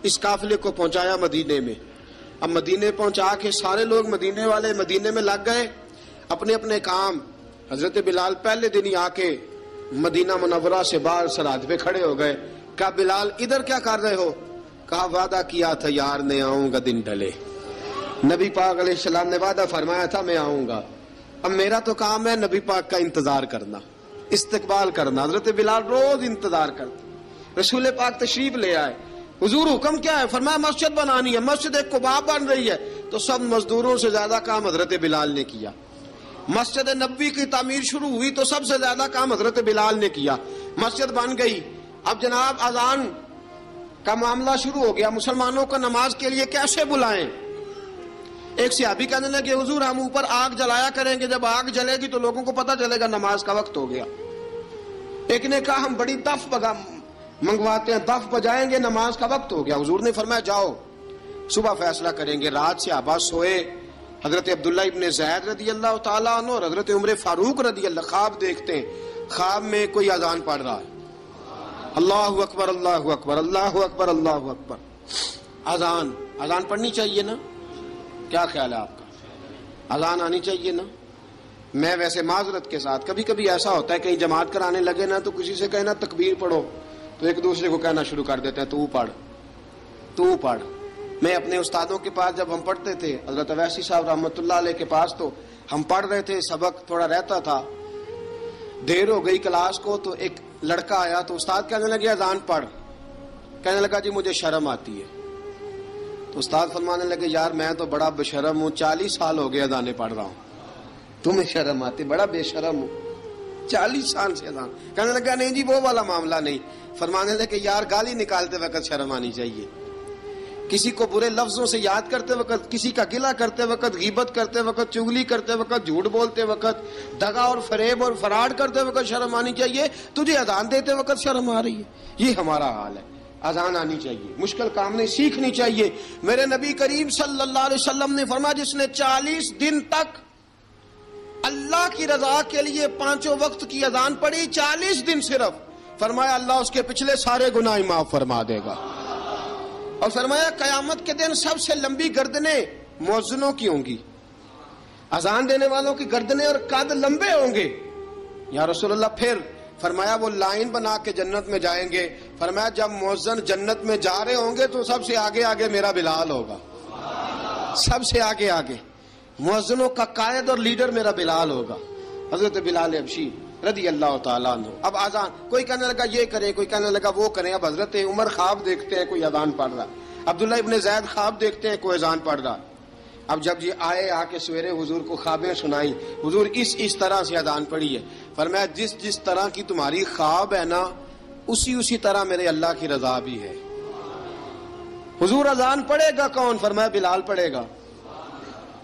اس قافلے کو پہنچایا مدینے میں. اب مدینے پہنچا کے سارے لوگ مدینے والے مدینے میں لگ گئے اپنے اپنے کام. حضرت بلال پہلے دن ہی آ کے مدینہ منورہ سے باہر سرحد پہ کھڑے ہو گئے. کہا بلال ادھر کیا کر رہے ہو؟ کہا وعدہ کیا تھا یار نے آؤں گا دن ڈھلے، نبی پاک علیہ السلام نے وعدہ فرمایا تھا میں آؤں گا. اب میرا تو کام ہے نبی پاک کا انتظار کرنا، استقبال کرنا. حضرت بلال روز انتظار کرتے. رسول پاک تشریف لے آئے. حضور حکم کیا ہے؟ فرمایا مسجد بنانی ہے. مسجد ایک قباء بن رہی ہے. تو سب مزدوروں سے زیادہ کام حضرت بلال نے کیا. مسجد نبوی کی تعمیر شروع ہوئی تو سب سے زیادہ کام حضرت بلال نے کیا. مسجد بن گئی. اب جناب اذان کا معاملہ شروع ہو گیا، مسلمانوں کو نماز کے لیے کیسے بلائیں؟ ایک صحابی کہنے لگے حضور ہم اوپر آگ جلایا کریں گے، جب آگ جلے گی تو لوگوں کو پتہ چلے گا نماز کا وقت ہو گیا. ایک نے کہا ہم بڑی دف منگواتے ہیں، دف بجائیں گے، نماز کا وقت ہو گیا. حضور نے فرمایا جاؤ صبح فیصلہ کریں گے. رات سے صحابہ سوئے. حضرت عبداللہ ابن زید رضی اللہ تعالیٰ عنہ اور حضرت عمر فاروق رضی اللہ خواب دیکھتے ہیں. خواب میں کوئی اذان پڑھ رہا ہے، اللہ اکبر اللہ اکبر اللہ اکبر اللہ اکبر. اذان پڑھنی چاہیے نا؟ کیا خیال ہے آپ کا؟ اذان آنی چاہیے نا؟ میں ویسے معذرت کے ساتھ کبھی کبھی ایسا ہوتا ہے کہیں جماعت کرانے لگے نا تو کسی سے کہنا تکبیر پڑھو تو ایک دوسرے کو کہنا شروع کر دیتے ہیں تو پڑھ. میں اپنے استادوں کے پاس جب ہم پڑھتے تھے حضرت اویسی صاحب رحمۃ اللہ علیہ کے پاس تو ہم پڑھ رہے تھے, سبق تھوڑا رہتا تھا, دیر ہو گئی کلاس کو تو ایک لڑکا آیا تو استاد کہنے لگے اذان پڑھ. کہنے لگا جی مجھے شرم آتی ہے. تو استاد فرمانے لگے یار میں تو بڑا بے شرم ہوں, 40 سال ہو گئے اذانیں پڑھ رہا ہوں, تمہیں شرم آتی؟ بڑا بے شرم ہوں, 40 سال سے اذان. کہنے لگا نہیں جی وہ والا معاملہ نہیں. فرمانے لگے یار گالی نکالتے وقت شرم آنی چاہیے, کسی کو برے لفظوں سے یاد کرتے وقت, کسی کا گلہ کرتے وقت, غیبت کرتے وقت, چغلی کرتے وقت, جھوٹ بولتے وقت, دغا اور فریب اور فراڈ کرتے وقت شرم آنی چاہیے. تجھے اذان دیتے وقت شرم آ رہی ہے. یہ ہمارا حال ہے. اذان آنی چاہیے, مشکل کام نہیں, سیکھنی چاہیے. میرے نبی کریم صلی اللہ علیہ وسلم نے فرمایا جس نے 40 دن تک اللہ کی رضا کے لیے 5 وقت کی اذان پڑھی, 40 دن صرف, فرمایا اللہ اس کے پچھلے سارے گناہ معاف فرما دے گا. اور فرمایا قیامت کے دن سب سے لمبی گردنیں مؤذنوں کی ہوں گی, اذان دینے والوں کی گردنیں اور قد لمبے ہوں گے. یا رسول اللہ پھر؟ فرمایا وہ لائن بنا کے جنت میں جائیں گے. فرمایا جب مؤذن جنت میں جا رہے ہوں گے تو سب سے آگے آگے میرا بلال ہوگا, سب سے آگے آگے مؤذنوں کا قائد اور لیڈر میرا بلال ہوگا, حضرت بلال حبشی رضی اللہ تعالیٰ عنہ. اب اذان کوئی کہنے لگا یہ کریں, کوئی کہنے لگا وہ کریں. اب حضرت عمر خواب دیکھتے ہیں کوئی اذان پڑھ رہا, عبداللہ ابن زید خواب دیکھتے ہیں کوئی اذان پڑھ رہا. اب جب یہ آئے آ کے سویرے حضور کو خوابیں سنائی, حضور اس طرح سے اذان پڑھی ہے. فرمایا جس طرح کی تمہاری خواب ہے نا اسی طرح میرے اللہ کی رضا بھی ہے. حضور اذان پڑھے گا کون؟ فرمایا بلال پڑھے گا.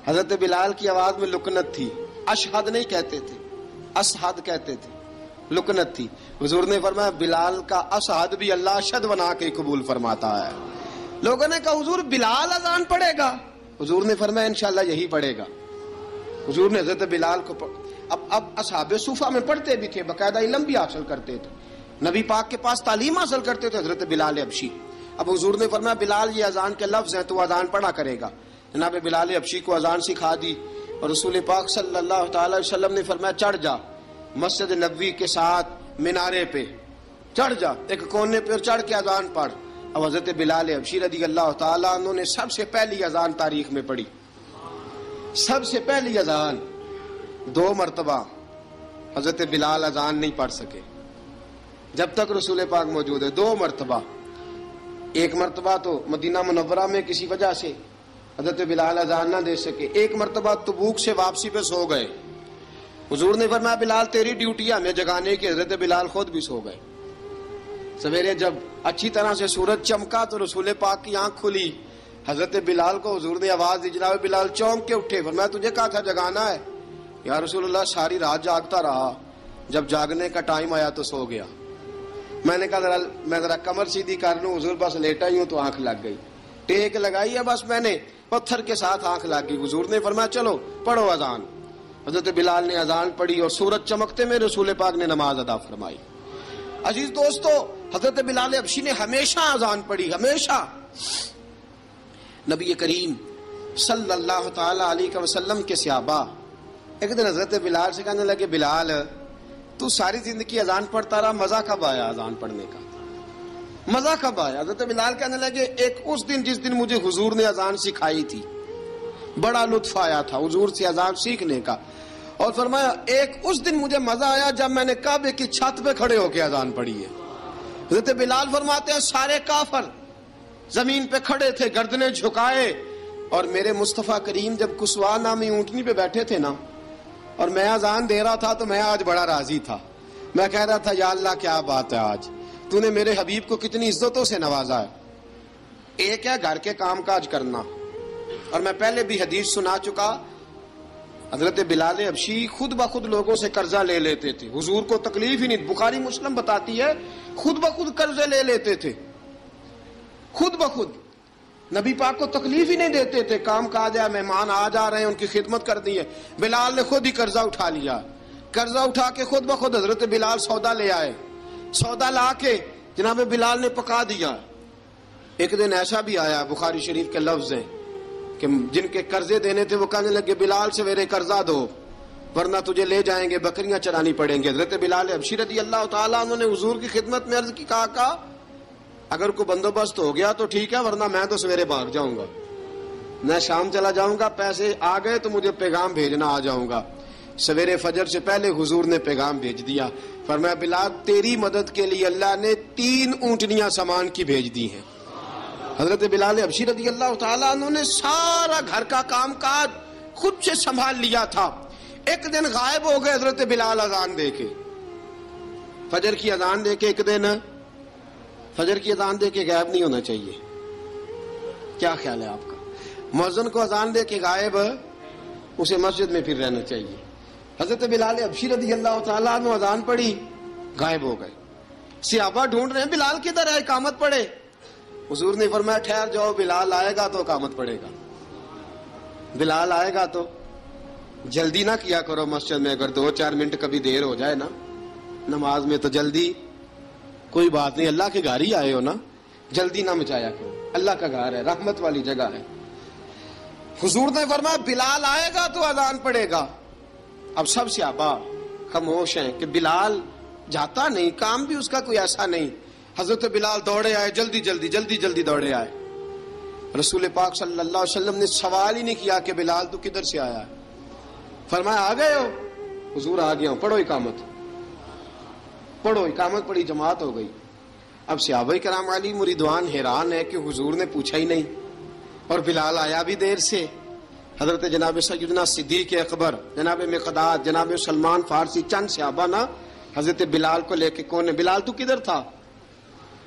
حضرت بلال کی آواز میں لکنت تھی, اشہد نہیں کہتے تھے, اسحد کہتے تھے, لکنت تھی. حضور نے فرمایا بلال کا اسحد بھی اللہ اشہد بنا کے قبول فرماتا ہے. لوگوں نے کہا حضور بلال اذان پڑھے گا؟ حضور نے فرمایا انشاءاللہ یہی پڑھے گا. حضور نے حضرت بلال کو اب اصحاب صوفہ میں پڑھتے بھی تھے, باقاعدہ علم بھی حاصل کرتے تھے, نبی پاک کے پاس تعلیم حاصل کرتے تھے, حضرت بلال حبشی. اب حضور نے فرمایا بلال یہ اذان کے لفظ ہیں تو اذان پڑھا کرے گا. جناب بلال حبشی کو اذان سکھا دی اور رسول پاک صلی اللہ تعالی علیہ وسلم نے فرمایا چڑھ جا مسجد نبوی کے ساتھ مینارے پہ, چڑھ جا ایک کونے پہ اور چڑھ کے اذان پڑھ. اب حضرت بلال حبشی رضی اللہ تعالیٰ عنہ نے سب سے پہلی اذان تاریخ میں پڑھی, سب سے پہلی اذان. 2 مرتبہ حضرت بلال اذان نہیں پڑھ سکے جب تک رسول پاک موجود ہے. 2 مرتبہ, ایک مرتبہ تو مدینہ منورہ میں کسی وجہ سے حضرت بلال اذان نہ دے سکے, ایک مرتبہ تبوک سے واپسی پہ سو گئے. حضور نے فرمایا بلال تیری ڈیوٹی ہے ہمیں جگانے کی. حضرت بلال خود بھی سو گئے. سویرے جب اچھی طرح سے سورج چمکا تو رسول پاک کی آنکھ کھلی. حضرت بلال کو حضور نے آواز دی, جناب بلال چونک کے اٹھے. فرمایا تجھے کہا تھا جگانا ہے. یا رسول اللہ ساری رات جاگتا رہا, جب جاگنے کا ٹائم آیا تو سو گیا. میں نے کہا میں ذرا کمر سیدھی کر لوں. حضور بس لیٹا ہی ہوں تو آنکھ لگ گئی, ٹیک لگائی ہے بس میں نے, پتھر کے ساتھ آنکھ لگ گئی. حضور نے فرمایا چلو پڑھو اذان. حضرت بلال نے اذان پڑھی اور سورج چمکتے میں رسول پاک نے نماز ادا فرمائی. عزیز دوستو حضرت بلال حبشی نے ہمیشہ اذان پڑھی, ہمیشہ. نبی کریم صلی اللہ تعالی علیہ وسلم کے صحابہ ایک دن حضرت بلال سے کہنے لگے بلال تو ساری زندگی اذان پڑھتا رہا, مزہ کب آیا اذان پڑھنے کا, مزہ کب آیا؟ حضرت بلال کہنے لگے ایک اس دن جس دن مجھے حضور نے اذان سکھائی تھی بڑا لطف آیا تھا حضور سے اذان سیکھنے کا. اور فرمایا ایک اس دن مجھے مزہ آیا جب میں نے کعبے کی چھت پہ کھڑے ہو کے اذان پڑھی ہے. حضرت بلال فرماتے ہیں سارے کافر زمین پہ کھڑے تھے گردنیں جھکائے, اور میرے مصطفیٰ کریم جب کسوا نامی اونٹنی پہ بیٹھے تھے نا اور میں اذان دے رہا تھا تو میں آج بڑا راضی تھا. میں کہہ رہا تھا یا اللہ کیا بات ہے, آج تو نے میرے حبیب کو کتنی عزتوں سے نوازا ہے. ایک ہے گھر کے کام کاج کرنا, اور میں پہلے بھی حدیث سنا چکا, حضرت بلال حبشی خود بخود لوگوں سے قرضہ لے لیتے تھے, حضور کو تکلیف ہی نہیں. بخاری مسلم بتاتی ہے خود بخود قرضے لے لیتے تھے, خود بخود, نبی پاک کو تکلیف ہی نہیں دیتے تھے. کام کاج ہے, مہمان آ جا رہے ہیں, ان کی خدمت کرنی ہے. بلال نے خود ہی قرضہ اٹھا لیا, قرضہ اٹھا کے خود بخود حضرت بلال سودا لے آئے, سودا لا کے جناب بلال نے پکا دیا. ایک دن ایسا بھی آیا، بخاری شریف کے لفظ ہیں کہ جن کے قرضے دینے تھے وہ کہنے لگے بلال سویرے قرضہ دو ورنہ تجھے لے جائیں گے، بکریاں چرانی پڑیں گے۔ حضرت بلال حبشی رضی اللہ تعالیٰ عنہ نے حضور کی خدمت میں عرض کی، کہا اگر کوئی بندوبست ہو گیا تو ٹھیک ہے، ورنہ میں تو سویرے بھاگ جاؤں گا، میں شام چلا جاؤں گا، پیسے آ گئے تو مجھے پیغام بھیجنا، آ جاؤں گا۔ سویرے فجر سے پہلے حضور نے پیغام بھیج دیا، فرمایا بلال تیری مدد کے لیے اللہ نے 3 اونٹنیاں سامان کی بھیج دی ہیں۔ حضرت بلال حبشی رضی اللہ تعالیٰ عنہ نے سارا گھر کا کام کاج خود سے سنبھال لیا تھا۔ ایک دن غائب ہو گئے حضرت بلال اذان دے کے، فجر کی اذان دے کے، ایک دن فجر کی اذان دے کے غائب نہیں ہونا چاہیے، کیا خیال ہے آپ کا؟ مؤذن کو اذان دے کے غائب، اسے مسجد میں پھر رہنا چاہیے۔ حضرت بلال حبشی رضی اللہ تعالیٰ عنہ اذان پڑھی، غائب ہو گئے، صحابہ ڈھونڈ رہے ہیں بلال کدھر ہے، اقامت پڑھے۔ حضور نے فرمایا ٹھہر جاؤ، بلال آئے گا تو اقامت پڑھے گا، بلال آئے گا تو جلدی نہ کیا کرو مسجد میں، اگر 2-4 منٹ کبھی دیر ہو جائے نا نماز میں تو جلدی کوئی بات نہیں، اللہ کے گھر ہی آئے ہو نا، جلدی نہ مچایا کرو، اللہ کا گھر ہے، رحمت والی جگہ ہے۔ حضور نے فرمایا بلال آئے گا تو اذان پڑے گا۔ اب سب صحابہ خاموش ہیں کہ بلال جاتا نہیں، کام بھی اس کا کوئی ایسا نہیں۔ حضرت بلال دوڑے آئے، جلدی دوڑے آئے۔ رسول پاک صلی اللہ علیہ وسلم نے سوال ہی نہیں کیا کہ بلال تو کدھر سے آیا ہے، فرمایا آ گئے ہو؟ حضور آ گیا ہوں، پڑھو اقامت، پڑھو اقامت پڑھی، جماعت ہو گئی۔ اب صحابہ کرام علی مریدوان حیران ہے کہ حضور نے پوچھا ہی نہیں اور بلال آیا بھی دیر سے۔ حضرت جناب سیدنا صدیق اکبر، جناب مقداد، جناب سلمان فارسی، چند صحابہ نا حضرت بلال کو لے کے، کون ہے بلال تو کدھر تھا؟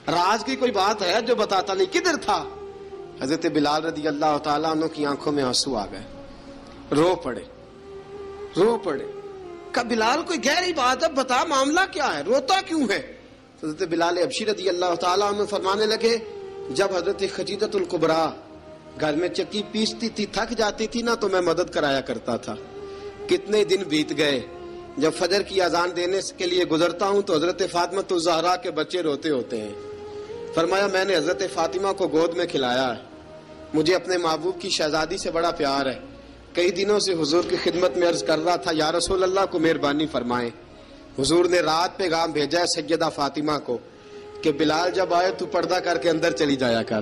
راز کی کوئی بات ہے جو بتاتا نہیں، کدھر تھا؟ حضرت بلال رضی اللہ تعالیٰ عنہ کی آنکھوں میں آنسو آ گئے، رو پڑے۔ کہ بلال کوئی گہری بات ہے، بتا معاملہ کیا ہے، روتا کیوں ہے؟ حضرت بلال حبشی رضی اللہ تعالیٰ عنہ فرمانے لگے جب حضرت خدیجہ الکبریٰ گھر میں چکی پیستی تھی، تھک جاتی تھی نا تو میں مدد کرایا کرتا تھا۔ کتنے دن بیت گئے، جب فجر کی اذان دینے کے لیے گزرتا ہوں تو حضرت فاطمہ الزہرا کے بچے روتے ہوتے ہیں۔ فرمایا میں نے حضرت فاطمہ کو گود میں کھلایا ہے، مجھے اپنے محبوب کی شہزادی سے بڑا پیار ہے۔ کئی دنوں سے حضور کی خدمت میں عرض کر رہا تھا یا رسول اللہ کو مہربانی فرمائیں۔ حضور نے رات پیغام بھیجا ہے سیدہ فاطمہ کو کہ بلال جب آئے تو پردہ کر کے اندر چلی جایا کر۔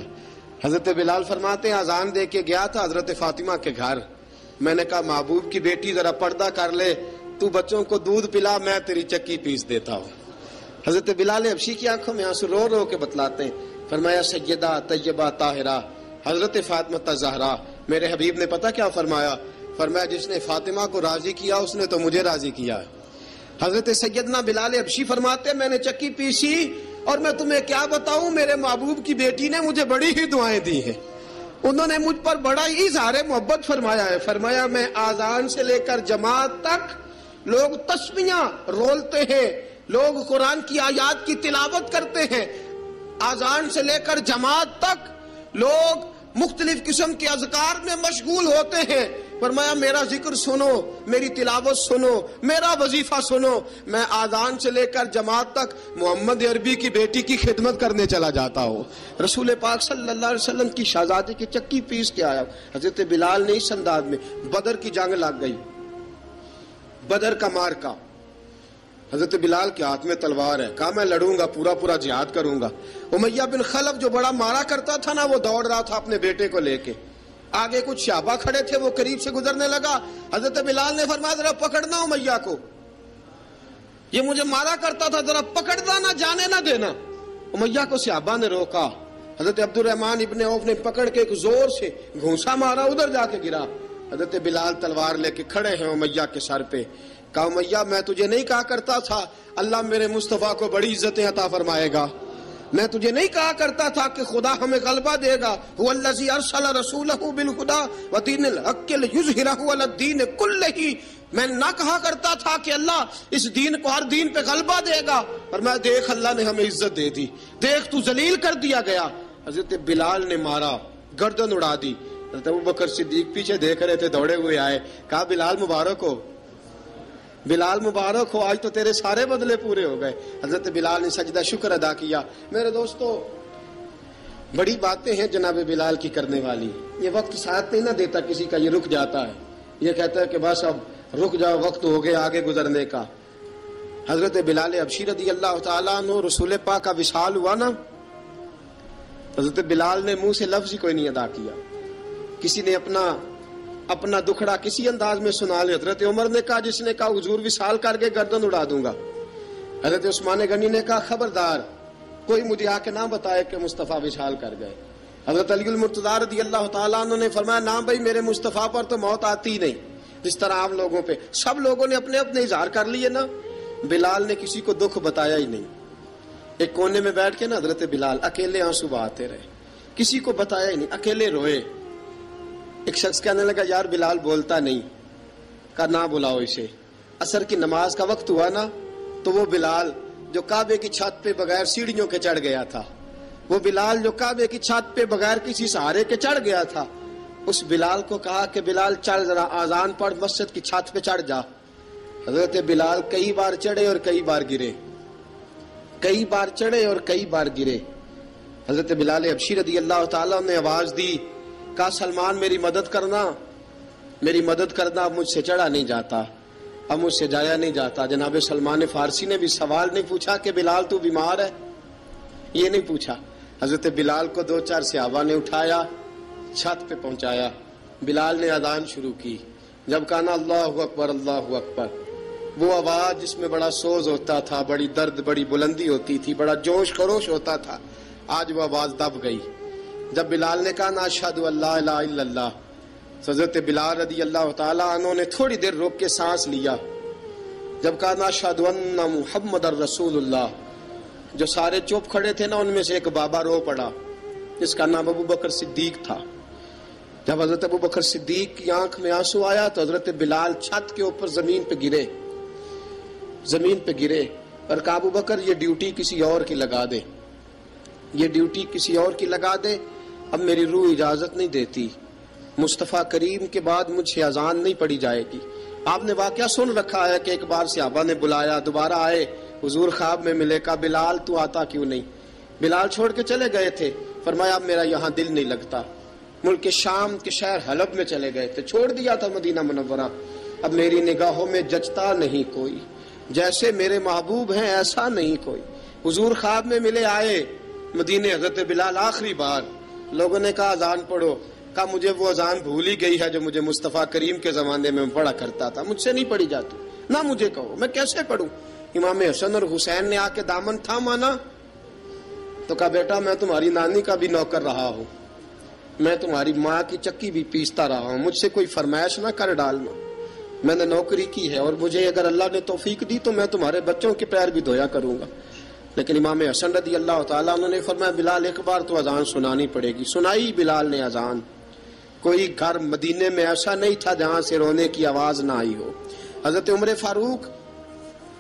حضرت بلال فرماتے ہیں اذان دے کے گیا تھا حضرت فاطمہ کے گھر، میں نے کہا محبوب کی بیٹی ذرا پردہ کر لے، تو بچوں کو دودھ پلا، میں تیری چکی پیس دیتا ہوں۔ حضرت بلال حبشی کی آنکھوں میں آنسو رو رو کے بتلاتے ہیں، فرمایا سیدہ طیبہ طاہرہ حضرت فاطمہ الزہرا، میرے حبیب نے پتہ کیا فرمایا؟ فرمایا جس نے فاطمہ کو راضی کیا اس نے تو مجھے راضی کیا ہے۔ حضرت سیدنا بلال حبشی فرماتے میں نے چکی پیسی اور میں تمہیں کیا بتاؤں، میرے محبوب کی بیٹی نے مجھے بڑی ہی دعائیں دی ہیں، انہوں نے مجھ پر بڑا ہی اظہار محبت فرمایا ہے۔ فرمایا میں آذان سے لے کر جماعت تک لوگ تسبیحاں رولتے ہیں، لوگ قرآن کی آیات کی تلاوت کرتے ہیں، آذان سے لے کر جماعت تک لوگ مختلف قسم کے اذکار میں مشغول ہوتے ہیں۔ فرمایا میرا ذکر سنو، میری تلاوت سنو، میرا وظیفہ سنو، میں آذان سے لے کر جماعت تک محمد عربی کی بیٹی کی خدمت کرنے چلا جاتا ہوں۔ رسول پاک صلی اللہ علیہ وسلم کی شہزادی کی چکی پیس کے آیا۔ حضرت بلال نے اس انداز میں، بدر کی جنگ لگ گئی، بدر کا مارکا، حضرت بلال کے ہاتھ میں تلوار ہے، کہا میں لڑوں گا، پورا جہاد کروں گا۔ امیہ بن خلف جو بڑا مارا کرتا تھا نا، وہ دوڑ رہا تھا اپنے بیٹے کو لے کے، آگے کچھ صحابہ کھڑے تھے، وہ قریب سے گزرنے لگا، حضرت بلال نے فرمایا ذرا پکڑنا امیہ کو، یہ مجھے مارا کرتا تھا، ذرا پکڑنا، نہ جانے نہ دینا۔ امیہ کو صحابہ نے روکا، حضرت عبد الرحمن ابن عوف نے پکڑ کے ایک زور سے گھونسا مارا، ادھر جا کے گرا۔ حضرت بلال تلوار لے کے کھڑے ہیں امیہ کے سر پہ، کہا امیہ میں تجھے نہیں کہا کرتا تھا اللہ میرے مصطفیٰ کو بڑی عزتیں عطا فرمائے گا، میں تجھے نہیں کہا کرتا تھا کہ خدا ہمیں غلبہ دے گا، هو الذی ارسل رسولہ بالہدی ودین الحق لیظہرہ علی الدین کلہ، میں نہ کہا کرتا تھا کہ اللہ اس دین کو ہر دین پہ غلبہ دے گا، پر میں دیکھ اللہ نے ہمیں عزت دے دی، دیکھ تو ذلیل کر دیا گیا۔ حضرت بلال نے مارا، گردن اڑا دی۔ حضرت ابوبکر صدیق پیچھے دیکھ رہے تھے، دوڑے ہوئے آئے، کہا بلال مبارک ہو، بلال مبارک ہو، آج تو تیرے سارے بدلے پورے ہو گئے۔ حضرت بلال نے سجدہ شکر ادا کیا۔ میرے دوستو بڑی باتیں ہیں جناب بلال کی کرنے والی. یہ وقت ساتھ نہیں نہ دیتا کسی کا, یہ رک جاتا ہے, یہ کہتا ہے کہ بس اب رک جاؤ, وقت ہو گیا آگے گزرنے کا. حضرت بلال حبشی رضی اللہ تعالیٰ عنہ رسول پاک کا وصال ہوا نا, حضرت بلال نے منہ سے لفظ ہی کوئی نہیں ادا کیا. کسی نے اپنا دکھڑا کسی انداز میں سنا لیا. حضرت عمر نے کہا, جس نے کہا حضور وصال کر کے گردن اڑا دوں گا. حضرت عثمان غنی نے کہا خبردار کوئی مجھے آ کے نہ بتائے کہ مصطفیٰ وصال کر گئے. حضرت علی المرتضیٰ رضی اللہ تعالیٰ عنہ نے فرمایا نہ بھائی میرے مصطفیٰ پر تو موت آتی ہی نہیں, جس طرح عام لوگوں پہ. سب لوگوں نے اپنے اپنے اظہار کر لیے نا, بلال نے کسی کو دکھ بتایا ہی نہیں. ایک کونے میں بیٹھ کے نا حضرت بلال اکیلے آنسو بہاتے رہے, کسی کو بتایا ہی نہیں, اکیلے روئے. ایک شخص کہنے لگا یار بلال بولتا نہیں. کہا نہ بلاؤ اسے. عصر کی نماز کا وقت ہوا نا تو وہ بلال جو کعبے کی چھت پہ بغیر سیڑھیوں کے چڑھ گیا تھا, وہ بلال جو کعبے کی چھت پہ بغیر کسی سہارے کے چڑھ گیا تھا, اس بلال کو کہا کہ بلال چڑھ ذرا آذان پڑھ, مسجد کی چھت پہ چڑھ جا. حضرت بلال کئی بار چڑھے اور کئی بار گرے, کئی بار چڑھے اور کئی بار گرے. حضرت بلال حبشی رضی اللہ تعالیٰ نے آواز دی, کہا سلمان میری مدد کرنا, میری مدد کرنا, اب مجھ سے چڑھا نہیں جاتا, اب مجھ سے جایا نہیں جاتا. جناب سلمان فارسی نے بھی سوال نہیں پوچھا کہ بلال تو بیمار ہے, یہ نہیں پوچھا. حضرت بلال کو 2-4 صحابہ نے اٹھایا, چھت پہ پہنچایا. بلال نے اذان شروع کی. جب کہا نا اللہ اکبر اللہ اکبر, وہ آواز جس میں بڑا سوز ہوتا تھا, بڑی درد, بڑی بلندی ہوتی تھی, بڑا جوش خروش ہوتا تھا, آج وہ آواز دب گئی. جب بلال نے کہا نا اشہد ان لا الہ الا اللہ, حضرت بلال رضی اللہ تعالیٰ عنہ نے تھوڑی دیر روک کے سانس لیا. جب کہا نا اشہد ان محمد الرسول اللہ, جو سارے چپ کھڑے تھے نا ان میں سے ایک بابا رو پڑا, جس کا نام ابو بکر صدیق تھا. جب حضرت ابو بکر صدیق کی آنکھ میں آنسو آیا تو حضرت بلال چھت کے اوپر زمین پہ گرے, زمین پہ گرے اور کہا ابو بکر یہ ڈیوٹی کسی اور کی لگا دے, یہ ڈیوٹی کسی اور کی لگا دے, اب میری روح اجازت نہیں دیتی, مصطفیٰ کریم کے بعد مجھ سے اذان نہیں پڑھی جائے گی. آپ نے واقعہ سن رکھا ہے کہ ایک بار صحابہ نے بلایا, دوبارہ آئے, حضور خواب میں ملے, کہا بلال تو آتا کیوں نہیں. بلال چھوڑ کے چلے گئے تھے, فرمایا اب میرا یہاں دل نہیں لگتا. ملک شام کے شہر حلب میں چلے گئے تھے, چھوڑ دیا تھا مدینہ منورہ, اب میری نگاہوں میں جچتا نہیں کوئی, جیسے میرے محبوب ہیں ایسا نہیں کوئی. حضور خواب میں ملے, آئے مدینے. حضرت بلال آخری بار, لوگوں نے کہا اذان پڑھو, کہا مجھے وہ اذان بھول ہی گئی ہے جو مجھے مصطفیٰ کریم کے زمانے میں پڑھا کرتا تھا, مجھ سے نہیں پڑھی جاتی, نہ مجھے کہو, میں کیسے پڑھوں. امام حسن اور حسین نے آ کے دامن تھاما نا تو کہا بیٹا میں تمہاری نانی کا بھی نوکر رہا ہوں, میں تمہاری ماں کی چکی بھی پیستا رہا ہوں, مجھ سے کوئی فرمائش نہ کر ڈالنا, میں نے نوکری کی ہے, اور مجھے اگر اللہ نے توفیق دی تو میں تمہارے بچوں کے پیر بھی دھویا کروں گا. لیکن امام حسن رضی اللہ تعالیٰ عنہ نے فرمایا بلال ایک بار تو اذان سنانی پڑے گی. سنائی بلال نے اذان. کوئی گھر مدینے میں ایسا نہیں تھا جہاں سے رونے کی آواز نہ آئی ہو. حضرت عمر فاروق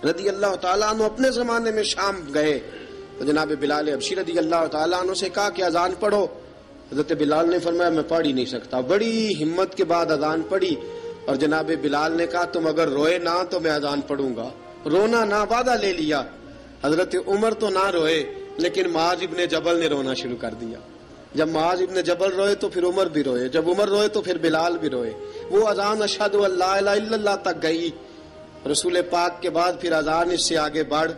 رضی اللہ تعالیٰ عنہ اپنے زمانے میں شام گئے تو جناب بلال حبشی رضی اللہ تعالیٰ عنہ سے کہا کہ اذان پڑھو. حضرت بلال نے فرمایا میں پڑھ ہی نہیں سکتا. بڑی ہمت کے بعد اذان پڑھی اور جناب بلال نے کہا تم اگر روئے نہ تو میں اذان پڑھوں گا. رونا نہ, وعدہ لے لیا. حضرت عمر تو نہ روئے لیکن معاذ ابن جبل نے رونا شروع کر دیا. جب معاذ ابن جبل روئے تو پھر عمر بھی روئے, جب عمر روئے تو پھر بلال بھی روئے. وہ اذان اشہد ان لا الہ الا اللہ تک گئی. رسول پاک کے بعد پھر اذان اس سے آگے بڑھ